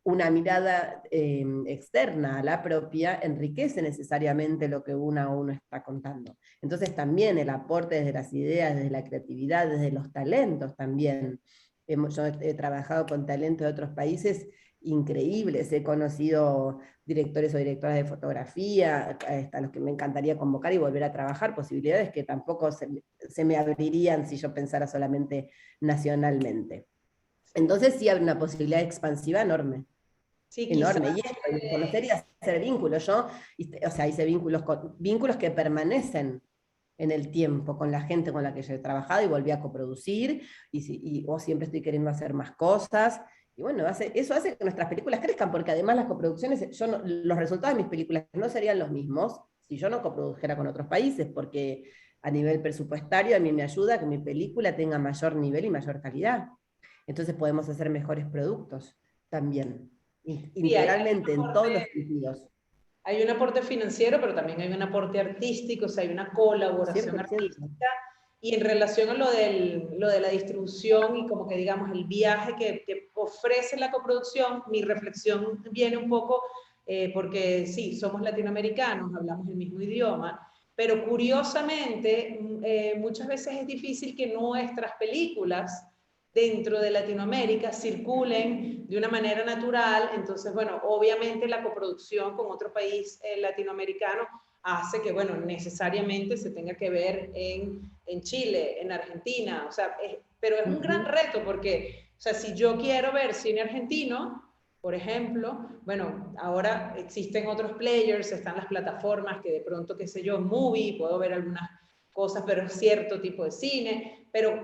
una mirada externa a la propia enriquece necesariamente lo que uno está contando. Entonces también el aporte desde las ideas, desde la creatividad, desde los talentos también, Yo he trabajado con talento de otros países increíbles, he conocido directores o directoras de fotografía, a los que me encantaría convocar y volver a trabajar, posibilidades que tampoco se me abrirían si yo pensara solamente nacionalmente. Entonces sí hay una posibilidad expansiva enorme. Sí, quizás. Enorme. Y esto, y conocer y hacer vínculos. O sea, hice vínculos que permanecen en el tiempo con la gente con la que yo he trabajado y volví a coproducir, o siempre estoy queriendo hacer más cosas. Y bueno, eso hace que nuestras películas crezcan, porque además las coproducciones, los resultados de mis películas no serían los mismos si yo no coprodujera con otros países, porque a nivel presupuestario a mí me ayuda a que mi película tenga mayor nivel y mayor calidad. Entonces podemos hacer mejores productos también, Sí, integralmente, en todos los sentidos. hay un aporte financiero, pero también hay un aporte artístico, o sea, hay una colaboración 100%. artística. Y en relación a lo de la distribución y como que digamos el viaje que ofrece la coproducción, mi reflexión viene un poco porque sí, somos latinoamericanos, hablamos el mismo idioma, pero curiosamente muchas veces es difícil que nuestras películas dentro de Latinoamérica circulen de una manera natural. Entonces, bueno, obviamente la coproducción con otro país latinoamericano hace que, bueno, necesariamente se tenga que ver en Chile, en Argentina, o sea, pero es un gran reto porque, o sea, si yo quiero ver cine argentino, por ejemplo, bueno, ahora existen otros players, están las plataformas que de pronto, qué sé yo, Movie, puedo ver algunas cosas, pero es cierto tipo de cine, pero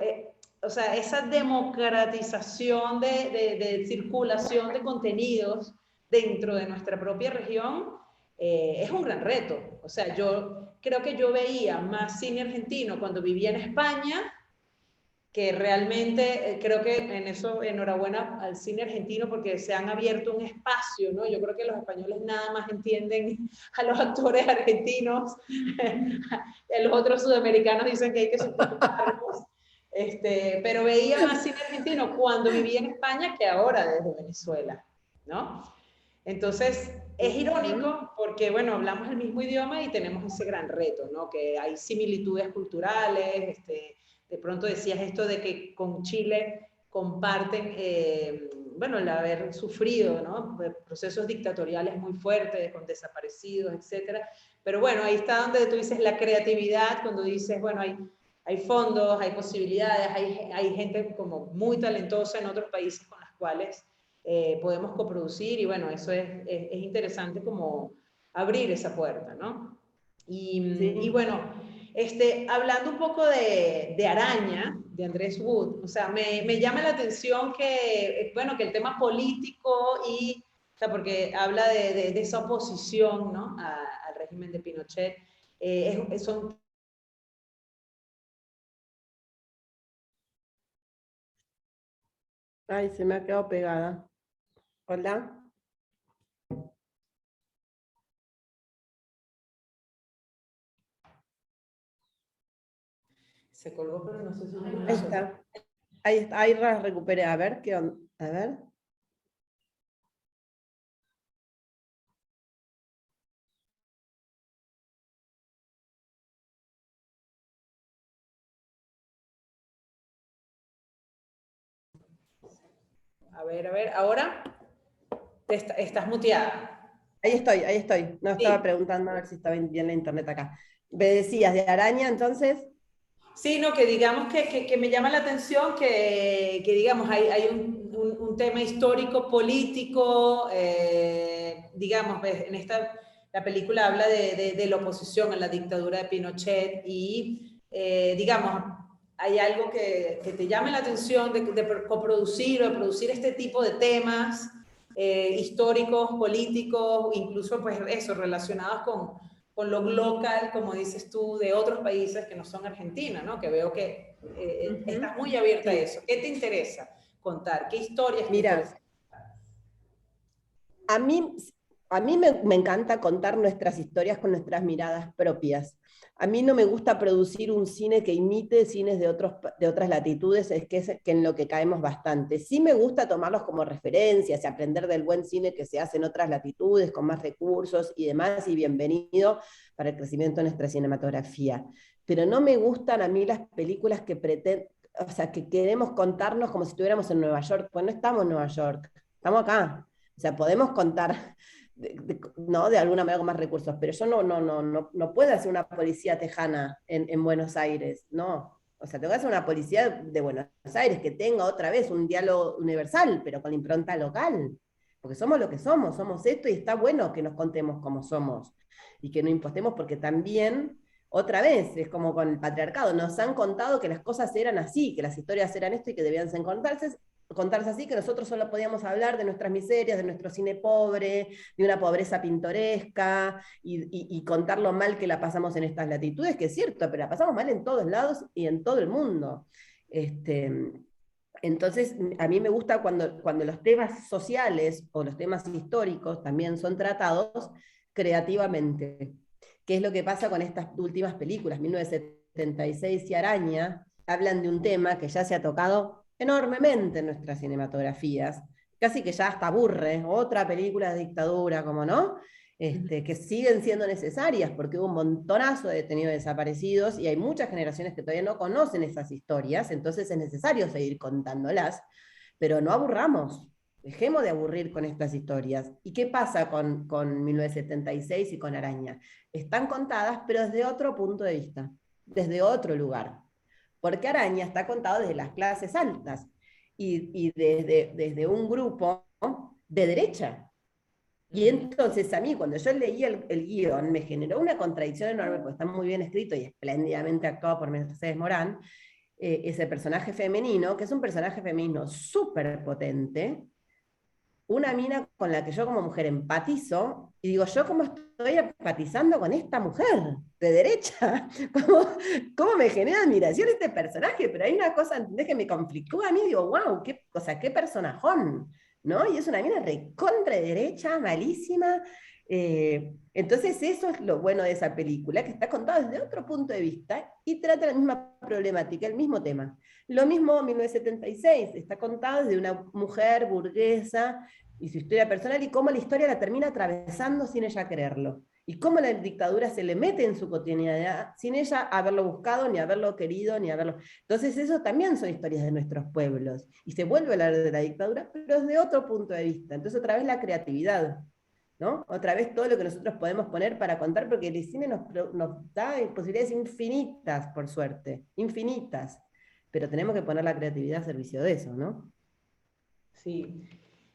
o sea, esa democratización de circulación de contenidos dentro de nuestra propia región es un gran reto. O sea, yo creo que yo veía más cine argentino cuando vivía en España, que realmente creo que en eso enhorabuena al cine argentino porque se han abierto un espacio, ¿no? Yo creo que los españoles nada más entienden a los actores argentinos, los otros sudamericanos dicen que hay que subtitularlos. Pero veía más cine argentino cuando vivía en España que ahora desde Venezuela, ¿no? Entonces, es irónico porque, bueno, hablamos el mismo idioma y tenemos ese gran reto, ¿no? Que hay similitudes culturales, de pronto decías esto de que con Chile comparten, bueno, el haber sufrido, ¿no? Procesos dictatoriales muy fuertes, con desaparecidos, etcétera. Pero bueno, ahí está donde tú dices la creatividad, cuando dices, bueno, hay fondos, hay posibilidades, hay gente como muy talentosa en otros países con las cuales podemos coproducir y bueno, eso es interesante como abrir esa puerta, ¿no? Y Sí. bueno, hablando un poco de Araña, de Andrés Wood, o sea, me llama la atención que, bueno, que el tema político y, o sea, porque habla de esa oposición, ¿no? Al régimen de Pinochet, son. Ay, se me ha quedado pegada. Hola. Se colgó, pero no sé si me Ahí escuchó. está. Ahí está. Ahí la recuperé. A ver qué onda. A ver. A ver, ahora estás muteada. Ahí estoy, ahí estoy. No, estaba Sí, preguntando a ver si estaba bien la internet acá. Me decías de araña, entonces. sí, no, que digamos que me llama la atención que digamos, hay un tema histórico, político, digamos, ves, la película habla de la oposición a la dictadura de Pinochet y, digamos, hay algo que te llame la atención de coproducir o de producir este tipo de temas históricos, políticos, incluso pues eso, relacionados con lo local, como dices tú, de otros países que no son Argentina, ¿no? Que veo que estás muy abierta a Sí. eso. ¿Qué te interesa contar? ¿Qué historias te Mira, interesan? a mí, a mí me encanta contar nuestras historias con nuestras miradas propias. A mí no me gusta producir un cine que imite cines de otras latitudes, que en lo que caemos bastante. Sí me gusta tomarlos como referencias y aprender del buen cine que se hace en otras latitudes, con más recursos y demás, y bienvenido para el crecimiento de nuestra cinematografía. Pero no me gustan a mí las películas que pretenden, o sea, que queremos contarnos como si estuviéramos en Nueva York, pues no estamos en Nueva York, estamos acá. O sea, podemos contar, ¿no? De alguna manera con más recursos, pero yo no puedo hacer una policía tejana en Buenos Aires, no. O sea, tengo que hacer una policía de Buenos Aires que tenga otra vez un diálogo universal, pero con la impronta local. Porque somos lo que somos esto y está bueno que nos contemos como somos y que no impostemos porque también otra vez, es como con el patriarcado, nos han contado que las cosas eran así, que las historias eran esto y que debían ser contarse así, que nosotros solo podíamos hablar de nuestras miserias, de nuestro cine pobre, de una pobreza pintoresca, y contar lo mal que la pasamos en estas latitudes, que es cierto, pero la pasamos mal en todos lados y en todo el mundo. Entonces, a mí me gusta cuando los temas sociales o los temas históricos también son tratados creativamente. ¿Qué es lo que pasa con estas últimas películas? 1976 y Araña hablan de un tema que ya se ha tocado enormemente en nuestras cinematografías, casi que ya hasta aburre, otra película de dictadura, como no, que siguen siendo necesarias porque hubo un montonazo de detenidos desaparecidos y hay muchas generaciones que todavía no conocen esas historias, entonces es necesario seguir contándolas, pero no aburramos. Dejemos de aburrir con estas historias. ¿Y qué pasa con 1976 y con Araña? Están contadas, pero desde otro punto de vista, desde otro lugar. Porque Araña está contado desde las clases altas y desde un grupo de derecha. Y entonces a mí, cuando yo leí el guión, me generó una contradicción enorme, porque está muy bien escrito y espléndidamente actuado por Mercedes Morán, ese personaje femenino, que es un personaje femenino súper potente, una mina con la que yo como mujer empatizo, y digo, yo cómo estoy empatizando con esta mujer de derecha, cómo me genera admiración este personaje, pero hay una cosa, ¿entendés? Que me conflictúa a mí, digo, wow, qué personajón, ¿no? Y es una mina recontra derecha, malísima. Entonces eso es lo bueno de esa película, que está contada desde otro punto de vista y trata la misma problemática, el mismo tema. Lo mismo 1976, está contada desde una mujer burguesa y su historia personal y cómo la historia la termina atravesando sin ella quererlo. Y cómo la dictadura se le mete en su cotidianidad sin ella haberlo buscado, ni haberlo querido, ni haberlo... Entonces eso también son historias de nuestros pueblos. Y se vuelve a hablar de la dictadura, pero desde otro punto de vista. Entonces otra vez la creatividad, ¿no? Otra vez todo lo que nosotros podemos poner para contar, porque el cine nos da posibilidades infinitas, por suerte, infinitas. Pero tenemos que poner la creatividad a servicio de eso, ¿no? Sí.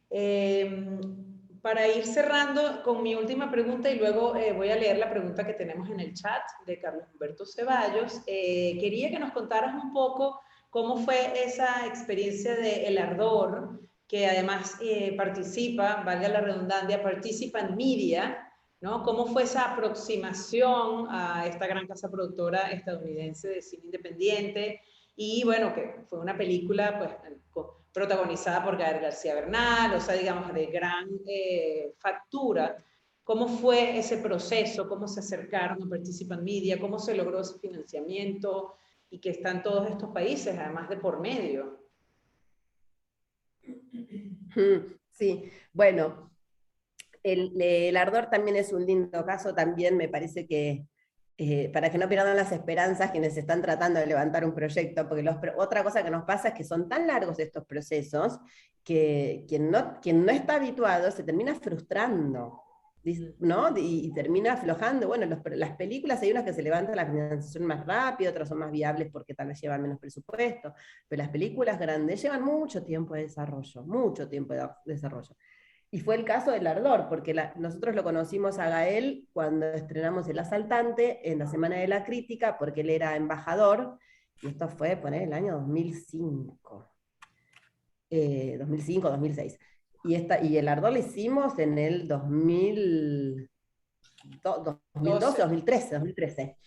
Eh, para ir cerrando con mi última pregunta y luego voy a leer la pregunta que tenemos en el chat de Carlos Humberto Ceballos, quería que nos contaras un poco cómo fue esa experiencia de El Ardor, que además participa, valga la redundancia, participa en Media, ¿no? ¿Cómo fue esa aproximación a esta gran casa productora estadounidense de cine independiente? Y bueno, que fue una película pues protagonizada por Gael García Bernal, o sea, digamos, de gran factura. ¿Cómo fue ese proceso? ¿Cómo se acercaron a Participan Media? ¿Cómo se logró ese financiamiento? Y que están todos estos países, además de por medio. Sí, bueno, el Ardor también es un lindo caso, también me parece que para que no pierdan las esperanzas quienes están tratando de levantar un proyecto, porque otra cosa que nos pasa es que son tan largos estos procesos que quien no está habituado se termina frustrando, ¿no? Y termina aflojando. Bueno, las películas hay unas que se levantan la financiación más rápido, otras son más viables porque tal vez llevan menos presupuesto, pero las películas grandes llevan mucho tiempo de desarrollo, mucho tiempo de desarrollo. Y fue el caso del Ardor, porque nosotros lo conocimos a Gael cuando estrenamos El Asaltante en la Semana de la Crítica, porque él era embajador, y esto fue poner el año 2005, 2005, 2006. Y el Ardor lo hicimos en el 2012, 2013, 2013.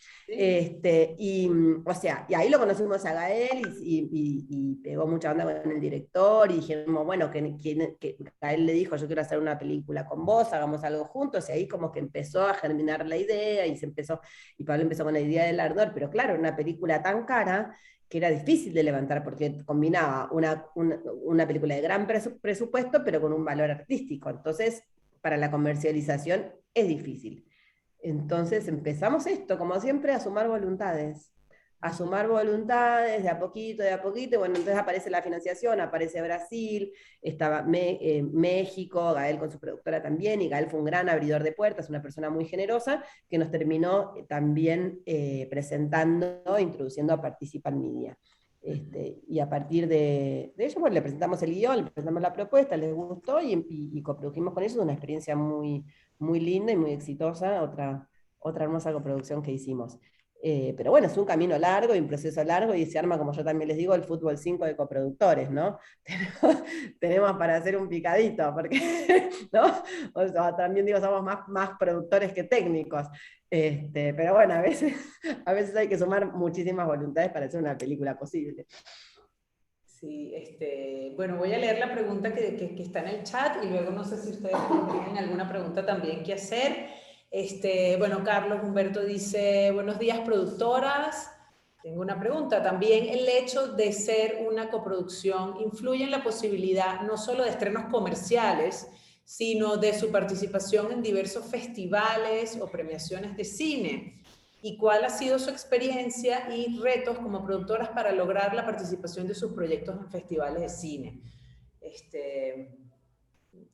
O sea, y ahí lo conocimos a Gael y pegó mucha onda con el director y dijimos, bueno, que Gael le dijo, yo quiero hacer una película con vos, hagamos algo juntos, y ahí como que empezó a germinar la idea y Pablo empezó con la idea del Ardor, pero claro, una película tan cara que era difícil de levantar porque combinaba una película de gran presupuesto, pero con un valor artístico. Entonces, para la comercialización es difícil. Entonces empezamos esto, como siempre, a sumar voluntades. a sumar voluntades de a poquito, y bueno, entonces aparece la financiación, aparece Brasil, estaba México, Gael con su productora también, y Gael fue un gran abridor de puertas, una persona muy generosa, que nos terminó también presentando, introduciendo a Participan Media. Y a partir de ello, bueno, le presentamos el guión, le presentamos la propuesta, les gustó y coprodujimos con ellos, una experiencia muy, muy linda y muy exitosa, otra hermosa coproducción que hicimos. Pero bueno, es un camino largo y un proceso largo y se arma, como yo también les digo, el fútbol 5 de coproductores, ¿no? Tenemos para hacer un picadito, porque, ¿no? O sea, también digo, somos más productores que técnicos. Pero bueno, a veces hay que sumar muchísimas voluntades para hacer una película posible. Sí, bueno, voy a leer la pregunta que está en el chat y luego no sé si ustedes tienen alguna pregunta también que hacer. Bueno, Carlos Humberto dice, buenos días productoras. Tengo una pregunta. También el hecho de ser una coproducción influye en la posibilidad no solo de estrenos comerciales, sino de su participación en diversos festivales o premiaciones de cine. ¿Y cuál ha sido su experiencia y retos como productoras para lograr la participación de sus proyectos en festivales de cine?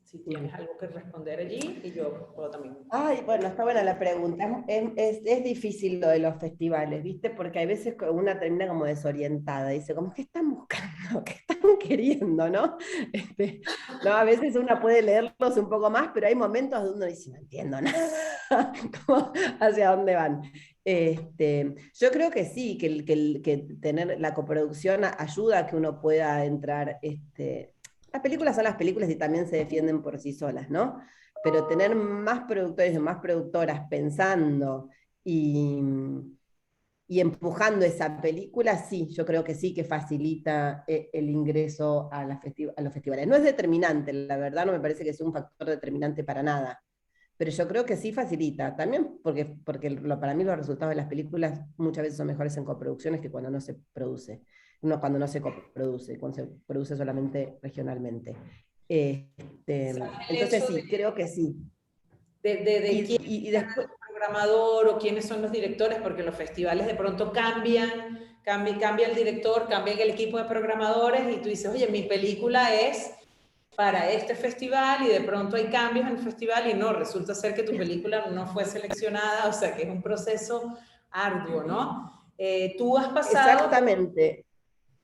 Si tienes algo que responder allí, y yo puedo también. Ay, bueno, está buena la pregunta. Es difícil lo de los festivales, ¿viste? Porque hay veces que una termina como desorientada, dice, como, ¿qué están buscando? ¿Qué están queriendo? ¿No? No, a veces una puede leerlos un poco más, pero hay momentos donde uno dice, no entiendo nada, como, hacia dónde van. Yo creo que sí, que tener la coproducción ayuda a que uno pueda entrar. Las películas son las películas y también se defienden por sí solas, ¿no? Pero tener más productores y más productoras pensando y, y empujando esa película, sí, yo creo que sí que facilita el ingreso a los festivales. No es determinante, la verdad no me parece que sea un factor determinante para nada, pero yo creo que sí facilita, también porque para mí los resultados de las películas muchas veces son mejores en coproducciones que cuando no se produce, no, cuando no se coproduce, cuando se produce solamente regionalmente. Entonces sí, creo que sí. De quién Y es después, el programador o quiénes son los directores, porque los festivales de pronto cambia el director, cambia el equipo de programadores y tú dices, oye, mi película es para este festival y de pronto hay cambios en el festival y no, resulta ser que tu película no fue seleccionada, o sea que es un proceso arduo, ¿no? Tú has pasado exactamente.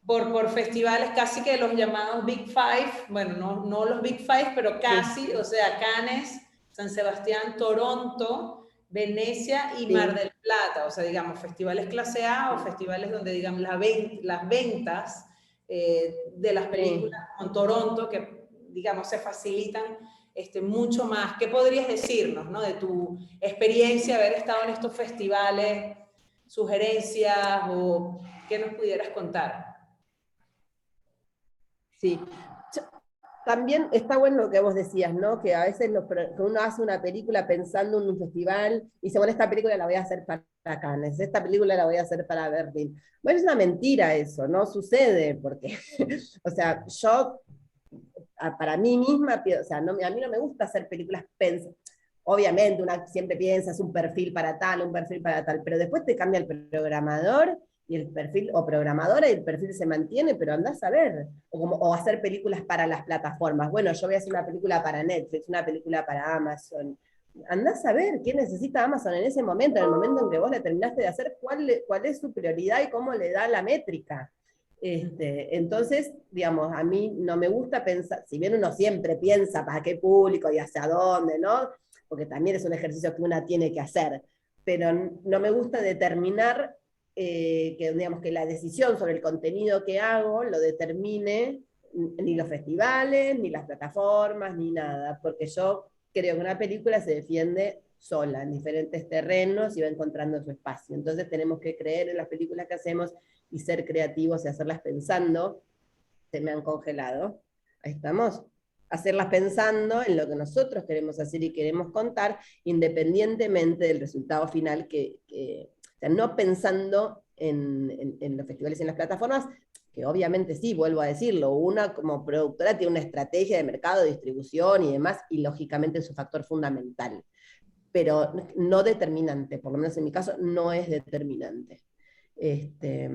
por festivales casi que los llamados Big Five, bueno, no los Big Five, pero Sí, casi, o sea, Cannes, San Sebastián, Toronto, Venecia y Mar sí, del Plata, o sea, digamos, festivales clase A o sí, festivales donde, digamos, las ventas de las películas sí. como en Toronto, que, digamos, se facilitan mucho más. ¿Qué podrías decirnos, ¿no? De tu experiencia, haber estado en estos festivales, sugerencias o qué nos pudieras contar? Sí. Yo- También está bueno lo que vos decías, ¿no? Que a veces que uno hace una película pensando en un festival y dice, bueno, esta película la voy a hacer para Cannes, esta película la voy a hacer para Berlín. Bueno, es una mentira eso, no sucede, porque, o sea, para mí misma, o sea, a mí no me gusta hacer películas obviamente, una siempre piensa, es un perfil para tal, un perfil para tal, pero después te cambia el programador y el perfil, o programadora, y el perfil se mantiene, pero andás a ver, o hacer películas para las plataformas. Bueno, yo voy a hacer una película para Netflix, una película para Amazon. Andás a ver qué necesita Amazon en ese momento, en el momento en que vos la terminaste de hacer, cuál es su prioridad y cómo le da la métrica. Entonces, digamos, a mí no me gusta pensar, si bien uno siempre piensa para qué público y hacia dónde, ¿no? Porque también es un ejercicio que una tiene que hacer, pero no me gusta determinar digamos, que la decisión sobre el contenido que hago lo determine ni los festivales, ni las plataformas, ni nada, porque yo creo que una película se defiende sola, en diferentes terrenos y va encontrando su espacio. Entonces tenemos que creer en las películas que hacemos y ser creativos y hacerlas pensando. Se me han congelado. Ahí estamos. Hacerlas pensando en lo que nosotros queremos hacer y queremos contar, independientemente del resultado final, o sea, no pensando en los festivales y en las plataformas, que obviamente sí, vuelvo a decirlo, una como productora tiene una estrategia de mercado, de distribución y demás, y lógicamente es un factor fundamental, pero no determinante, por lo menos en mi caso, no es determinante. Pero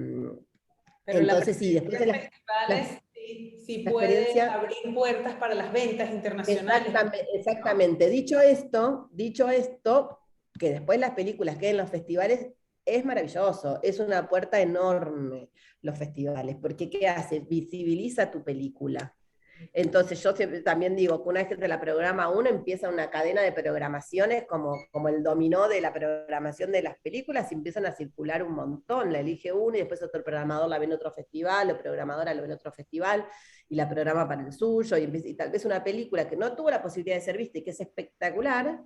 la Entonces, sí, presencia después en la, festivales sí la puede experiencia. abrir puertas para las ventas internacionales, Exactamente, ¿no? exactamente. Dicho esto, que después las películas queden en los festivales es maravilloso, es una puerta enorme los festivales, porque ¿qué hace? Visibiliza tu película. Entonces yo siempre también digo que una vez que te la programa uno, empieza una cadena de programaciones como el dominó de la programación de las películas, y empiezan a circular un montón, la elige uno y después otro programador la ve en otro festival, o programadora la ve en otro festival, y la programa para el suyo, y tal vez una película que no tuvo la posibilidad de ser vista y que es espectacular,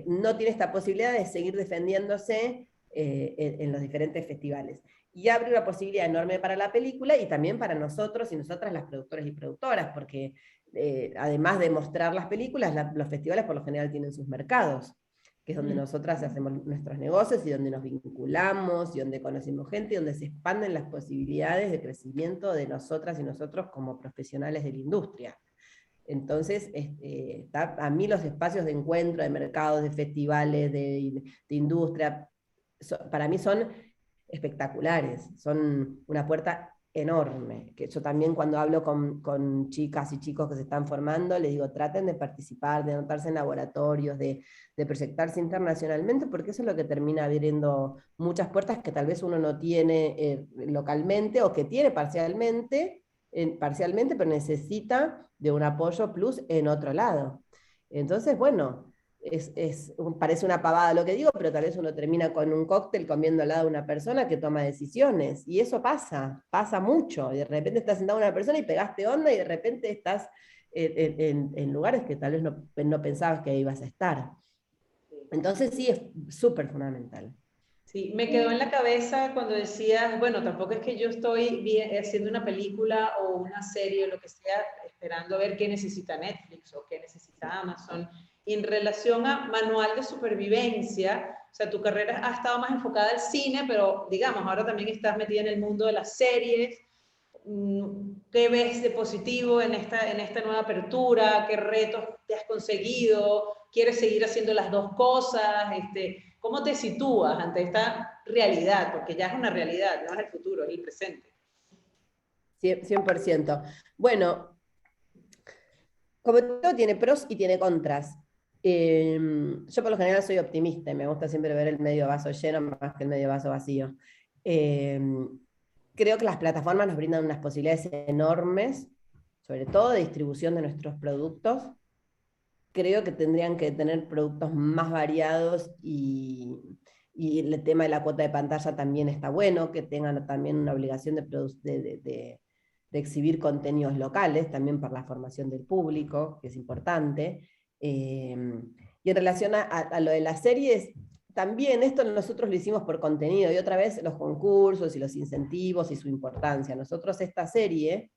no tiene esta posibilidad de seguir defendiéndose en los diferentes festivales. Y abre una posibilidad enorme para la película y también para nosotros y nosotras las productoras y productoras, porque además de mostrar las películas, los festivales por lo general tienen sus mercados, que es donde nosotras hacemos nuestros negocios y donde nos vinculamos y donde conocemos gente y donde se expanden las posibilidades de crecimiento de nosotras y nosotros como profesionales de la industria. Entonces, a mí los espacios de encuentro, de mercados, de festivales, de industria, para mí son espectaculares, son una puerta enorme, que yo también cuando hablo con chicas y chicos que se están formando, les digo, traten de participar, de anotarse en laboratorios, de proyectarse internacionalmente, porque eso es lo que termina abriendo muchas puertas que tal vez uno no tiene localmente o que tiene parcialmente, pero necesita de un apoyo plus en otro lado. Entonces, bueno, parece una pavada lo que digo, pero tal vez uno termina con un cóctel comiendo al lado de una persona que toma decisiones, y eso pasa mucho, y de repente estás sentado con una persona y pegaste onda, y de repente estás en lugares que tal vez no pensabas que ibas a estar. Entonces sí, es súper fundamental. Sí, me quedó en la cabeza cuando decías, bueno, tampoco es que yo estoy haciendo una película o una serie o lo que sea, esperando a ver qué necesita Netflix o qué necesita Amazon. Y en relación a manual de supervivencia, o sea, tu carrera ha estado más enfocada al cine, pero digamos, ahora también estás metida en el mundo de las series. ¿Qué ves de positivo en esta nueva apertura? ¿Qué retos te has conseguido? ¿Quieres seguir haciendo las dos cosas? ¿Cómo te sitúas ante esta realidad? Porque ya es una realidad, no es el futuro, es el presente. 100%. Bueno, como todo tiene pros y tiene contras. Yo por lo general soy optimista y me gusta siempre ver el medio vaso lleno más que el medio vaso vacío. Eh, Creo que las plataformas nos brindan unas posibilidades enormes, sobre todo de distribución de nuestros productos. Creo que tendrían que tener productos más variados, y el tema de la cuota de pantalla también está bueno, que tengan también una obligación de exhibir contenidos locales, también por la formación del público, que es importante. Y en relación a lo de las series, también esto nosotros lo hicimos por contenido, y otra vez los concursos y los incentivos y su importancia. Nosotros esta serie,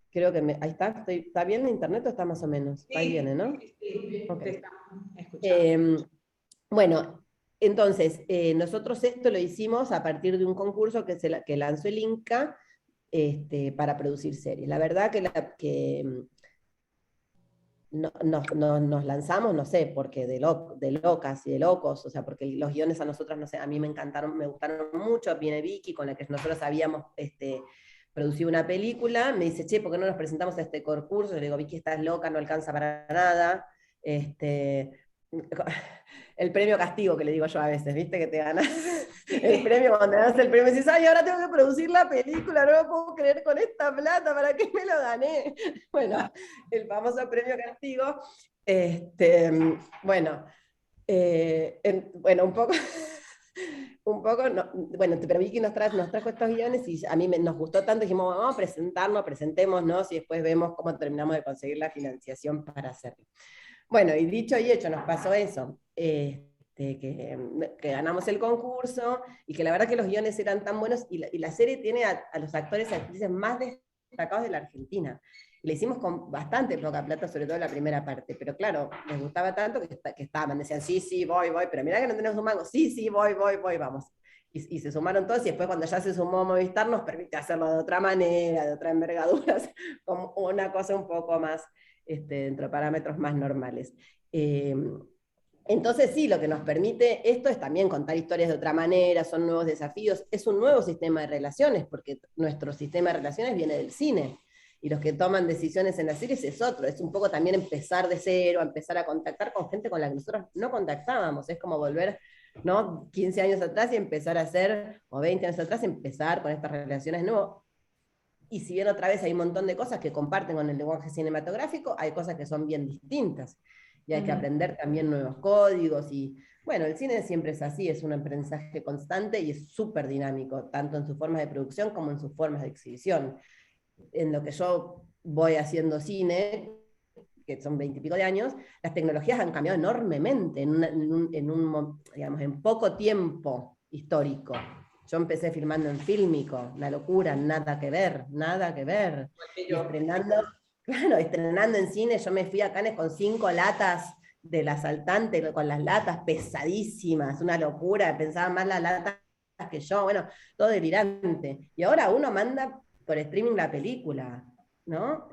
creo que ahí está, ¿está bien en internet o está más o menos? Ahí Sí, viene, ¿no? sí, sí, te Okay. estamos escuchando. Bueno, entonces, nosotros esto lo hicimos a partir de un concurso que lanzó el Inca, para producir series. La verdad que nos lanzamos, no sé, porque de locas y de locos, o sea, porque los guiones a nosotras, no sé, a mí me encantaron, me gustaron mucho. Viene Vicky, con la que nosotros habíamos producido una película, me dice, che, ¿por qué no nos presentamos a este concurso? Yo le digo, Vicky, estás loca, no alcanza para nada. El premio castigo que le digo yo a veces, ¿viste? Que te ganas el premio, cuando ganas el premio, y dices, ay, ahora tengo que producir la película, no lo puedo creer con esta plata, ¿para qué me lo gané? Bueno, el famoso premio castigo. Bueno, bueno, un poco, un poco, no, bueno, pero Vicky nos trajo estos guiones, y a mí nos gustó tanto, dijimos, vamos a presentarnos, presentémonos, y después vemos cómo terminamos de conseguir la financiación para hacerlo. Bueno, y dicho y hecho, nos pasó eso, que ganamos el concurso, y que la verdad que los guiones eran tan buenos, y la serie tiene a los actores y actrices más destacados de la Argentina. Le hicimos con bastante poca plata, sobre todo la primera parte, pero claro, les gustaba tanto que estaban, decían, sí, sí, voy, pero mirá que no tenemos un mango, sí, sí, voy, vamos. Y se sumaron todos, y después cuando ya se sumó Movistar nos permite hacerlo de otra manera, de otra envergadura, como una cosa un poco más, dentro de parámetros más normales. Entonces sí, lo que nos permite esto es también contar historias de otra manera, son nuevos desafíos, es un nuevo sistema de relaciones, porque nuestro sistema de relaciones viene del cine, y los que toman decisiones en las series es otro, es un poco también empezar de cero, empezar a contactar con gente con la que nosotros no contactábamos, es como volver, ¿no?, 15 años atrás y empezar a hacer, o 20 años atrás, empezar con estas relaciones nuevas. Y si bien otra vez hay un montón de cosas que comparten con el lenguaje cinematográfico, hay cosas que son bien distintas. Y hay que aprender también nuevos códigos. Y bueno, el cine siempre es así, es un aprendizaje constante y es súper dinámico, tanto en sus formas de producción como en sus formas de exhibición. En lo que yo voy haciendo cine, que son 20 y pico de años, las tecnologías han cambiado enormemente digamos, en poco tiempo histórico. Yo empecé filmando en Fílmico, una locura, nada que ver, nada que ver. Y estrenando, claro, estrenando en cine, yo me fui a Cannes con 5 latas del asaltante, con las latas pesadísimas, una locura, pensaba más las latas que yo, bueno, todo delirante. Y ahora uno manda por streaming la película, ¿no?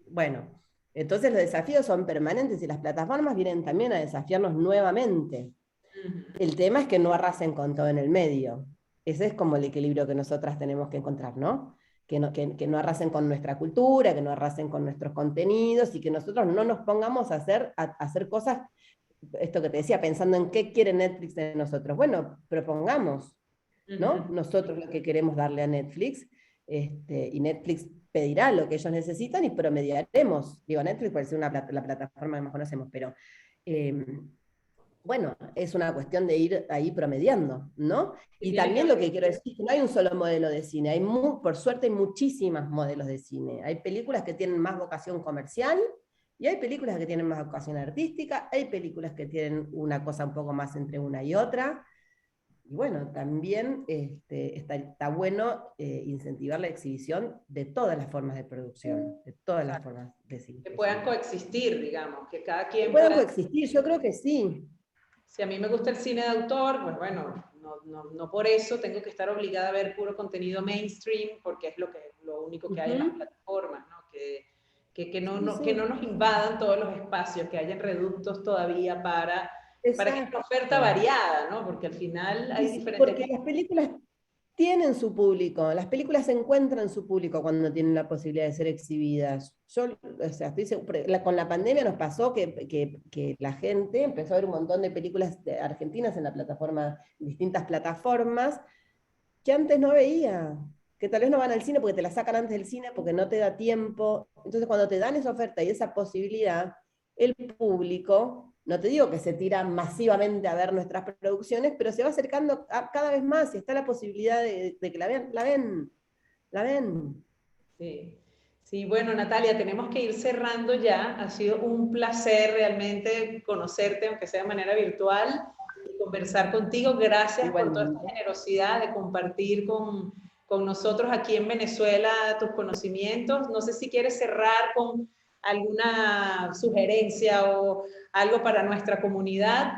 Bueno, entonces los desafíos son permanentes y las plataformas vienen también a desafiarnos nuevamente. El tema es que no arrasen con todo en el medio. Ese es como el equilibrio que nosotras tenemos que encontrar, ¿no? Que no arrasen con nuestra cultura, que no arrasen con nuestros contenidos y que nosotros no nos pongamos a hacer cosas, esto que te decía, pensando en qué quiere Netflix de nosotros. Bueno, propongamos, ¿no? Nosotros lo que queremos darle a Netflix, y Netflix pedirá lo que ellos necesitan y promediaremos. Digo, Netflix puede ser la plataforma que más conocemos, pero bueno, es una cuestión de ir ahí promediando, ¿no? Y también lo que quiero decir es que no hay un solo modelo de cine, por suerte hay muchísimos modelos de cine. Hay películas que tienen más vocación comercial y hay películas que tienen más vocación artística, hay películas que tienen una cosa un poco más entre una y otra. Y bueno, también está bueno incentivar la exhibición de todas las formas de producción, de todas las formas de cine. Que puedan coexistir, digamos, que cada quien que puedan pueda... coexistir, yo creo que sí. Si a mí me gusta el cine de autor, pues bueno, no por eso tengo que estar obligada a ver puro contenido mainstream, porque es lo único que hay en las plataformas, ¿no? Que no nos invadan todos los espacios, que hayan reductos todavía para que haya una oferta variada, ¿no? Porque al final hay diferentes... Porque las películas tienen su público, las películas encuentran su público cuando tienen la posibilidad de ser exhibidas. Yo, o sea, con la pandemia nos pasó que la gente empezó a ver un montón de películas argentinas en distintas plataformas, que antes no veía, que tal vez no van al cine porque te la sacan antes del cine, porque no te da tiempo. Entonces, cuando te dan esa oferta y esa posibilidad, el público, no te digo que se tira masivamente a ver nuestras producciones, pero se va acercando cada vez más y está la posibilidad de que la ven. Sí. Sí, bueno, Natalia, tenemos que ir cerrando ya. Ha sido un placer realmente conocerte, aunque sea de manera virtual, y conversar contigo. Gracias por toda esta generosidad de compartir con nosotros aquí en Venezuela tus conocimientos. No sé si quieres cerrar con alguna sugerencia o algo para nuestra comunidad.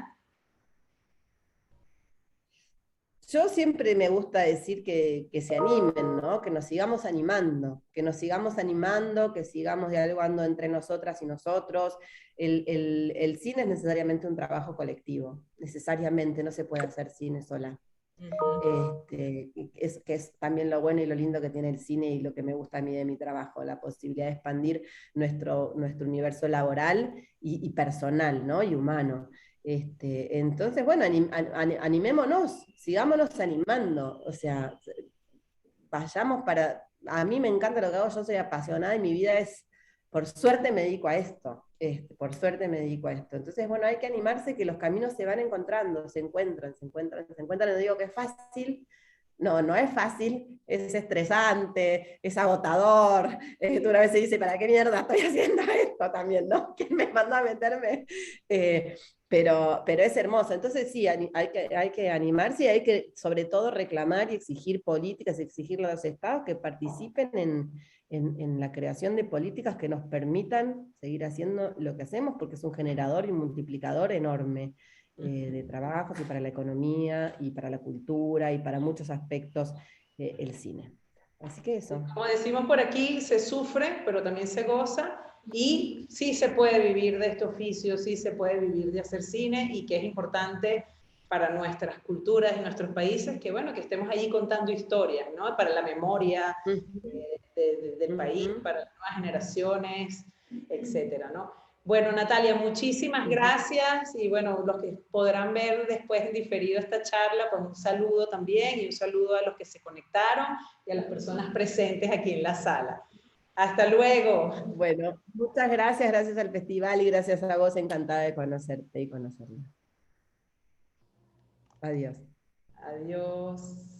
Yo siempre me gusta decir que se animen, ¿no? Que nos sigamos animando, que sigamos dialogando entre nosotras y nosotros. El cine es necesariamente un trabajo colectivo, necesariamente, no se puede hacer cine sola. Que es también lo bueno y lo lindo que tiene el cine y lo que me gusta a mí de mi trabajo, la posibilidad de expandir nuestro universo laboral y personal, ¿no? Y humano. Entonces, bueno, animémonos, sigámonos animando, o sea, vayamos para... A mí me encanta lo que hago, yo soy apasionada y mi vida es, por suerte me dedico a esto, por suerte me dedico a esto. Entonces, bueno, hay que animarse que los caminos se van encontrando, se encuentran, no digo que es fácil, no es fácil, es estresante, es agotador. Una vez se dice, ¿para qué mierda estoy haciendo esto también, no? ¿Quién me mandó a meterme? Pero es hermoso. Entonces sí, hay que animarse y hay que sobre todo reclamar y exigir políticas, exigirle a los estados que participen en la creación de políticas que nos permitan seguir haciendo lo que hacemos, porque es un generador y un multiplicador enorme de trabajos y para la economía y para la cultura y para muchos aspectos el cine. Así que eso. Como decimos por aquí, se sufre, pero también se goza. y sí se puede vivir de este oficio, sí se puede vivir de hacer cine, y que es importante para nuestras culturas y nuestros países, que bueno, que estemos allí contando historias, ¿no? Para la memoria del país, para las nuevas generaciones, etcétera, ¿no? Bueno, Natalia, muchísimas gracias, y bueno, los que podrán ver después en diferido esta charla, pues un saludo también, y un saludo a los que se conectaron y a las personas presentes aquí en la sala. Hasta luego. Bueno, muchas gracias, gracias al festival y gracias a vos, encantada de conocerte y conocerla. Adiós. Adiós.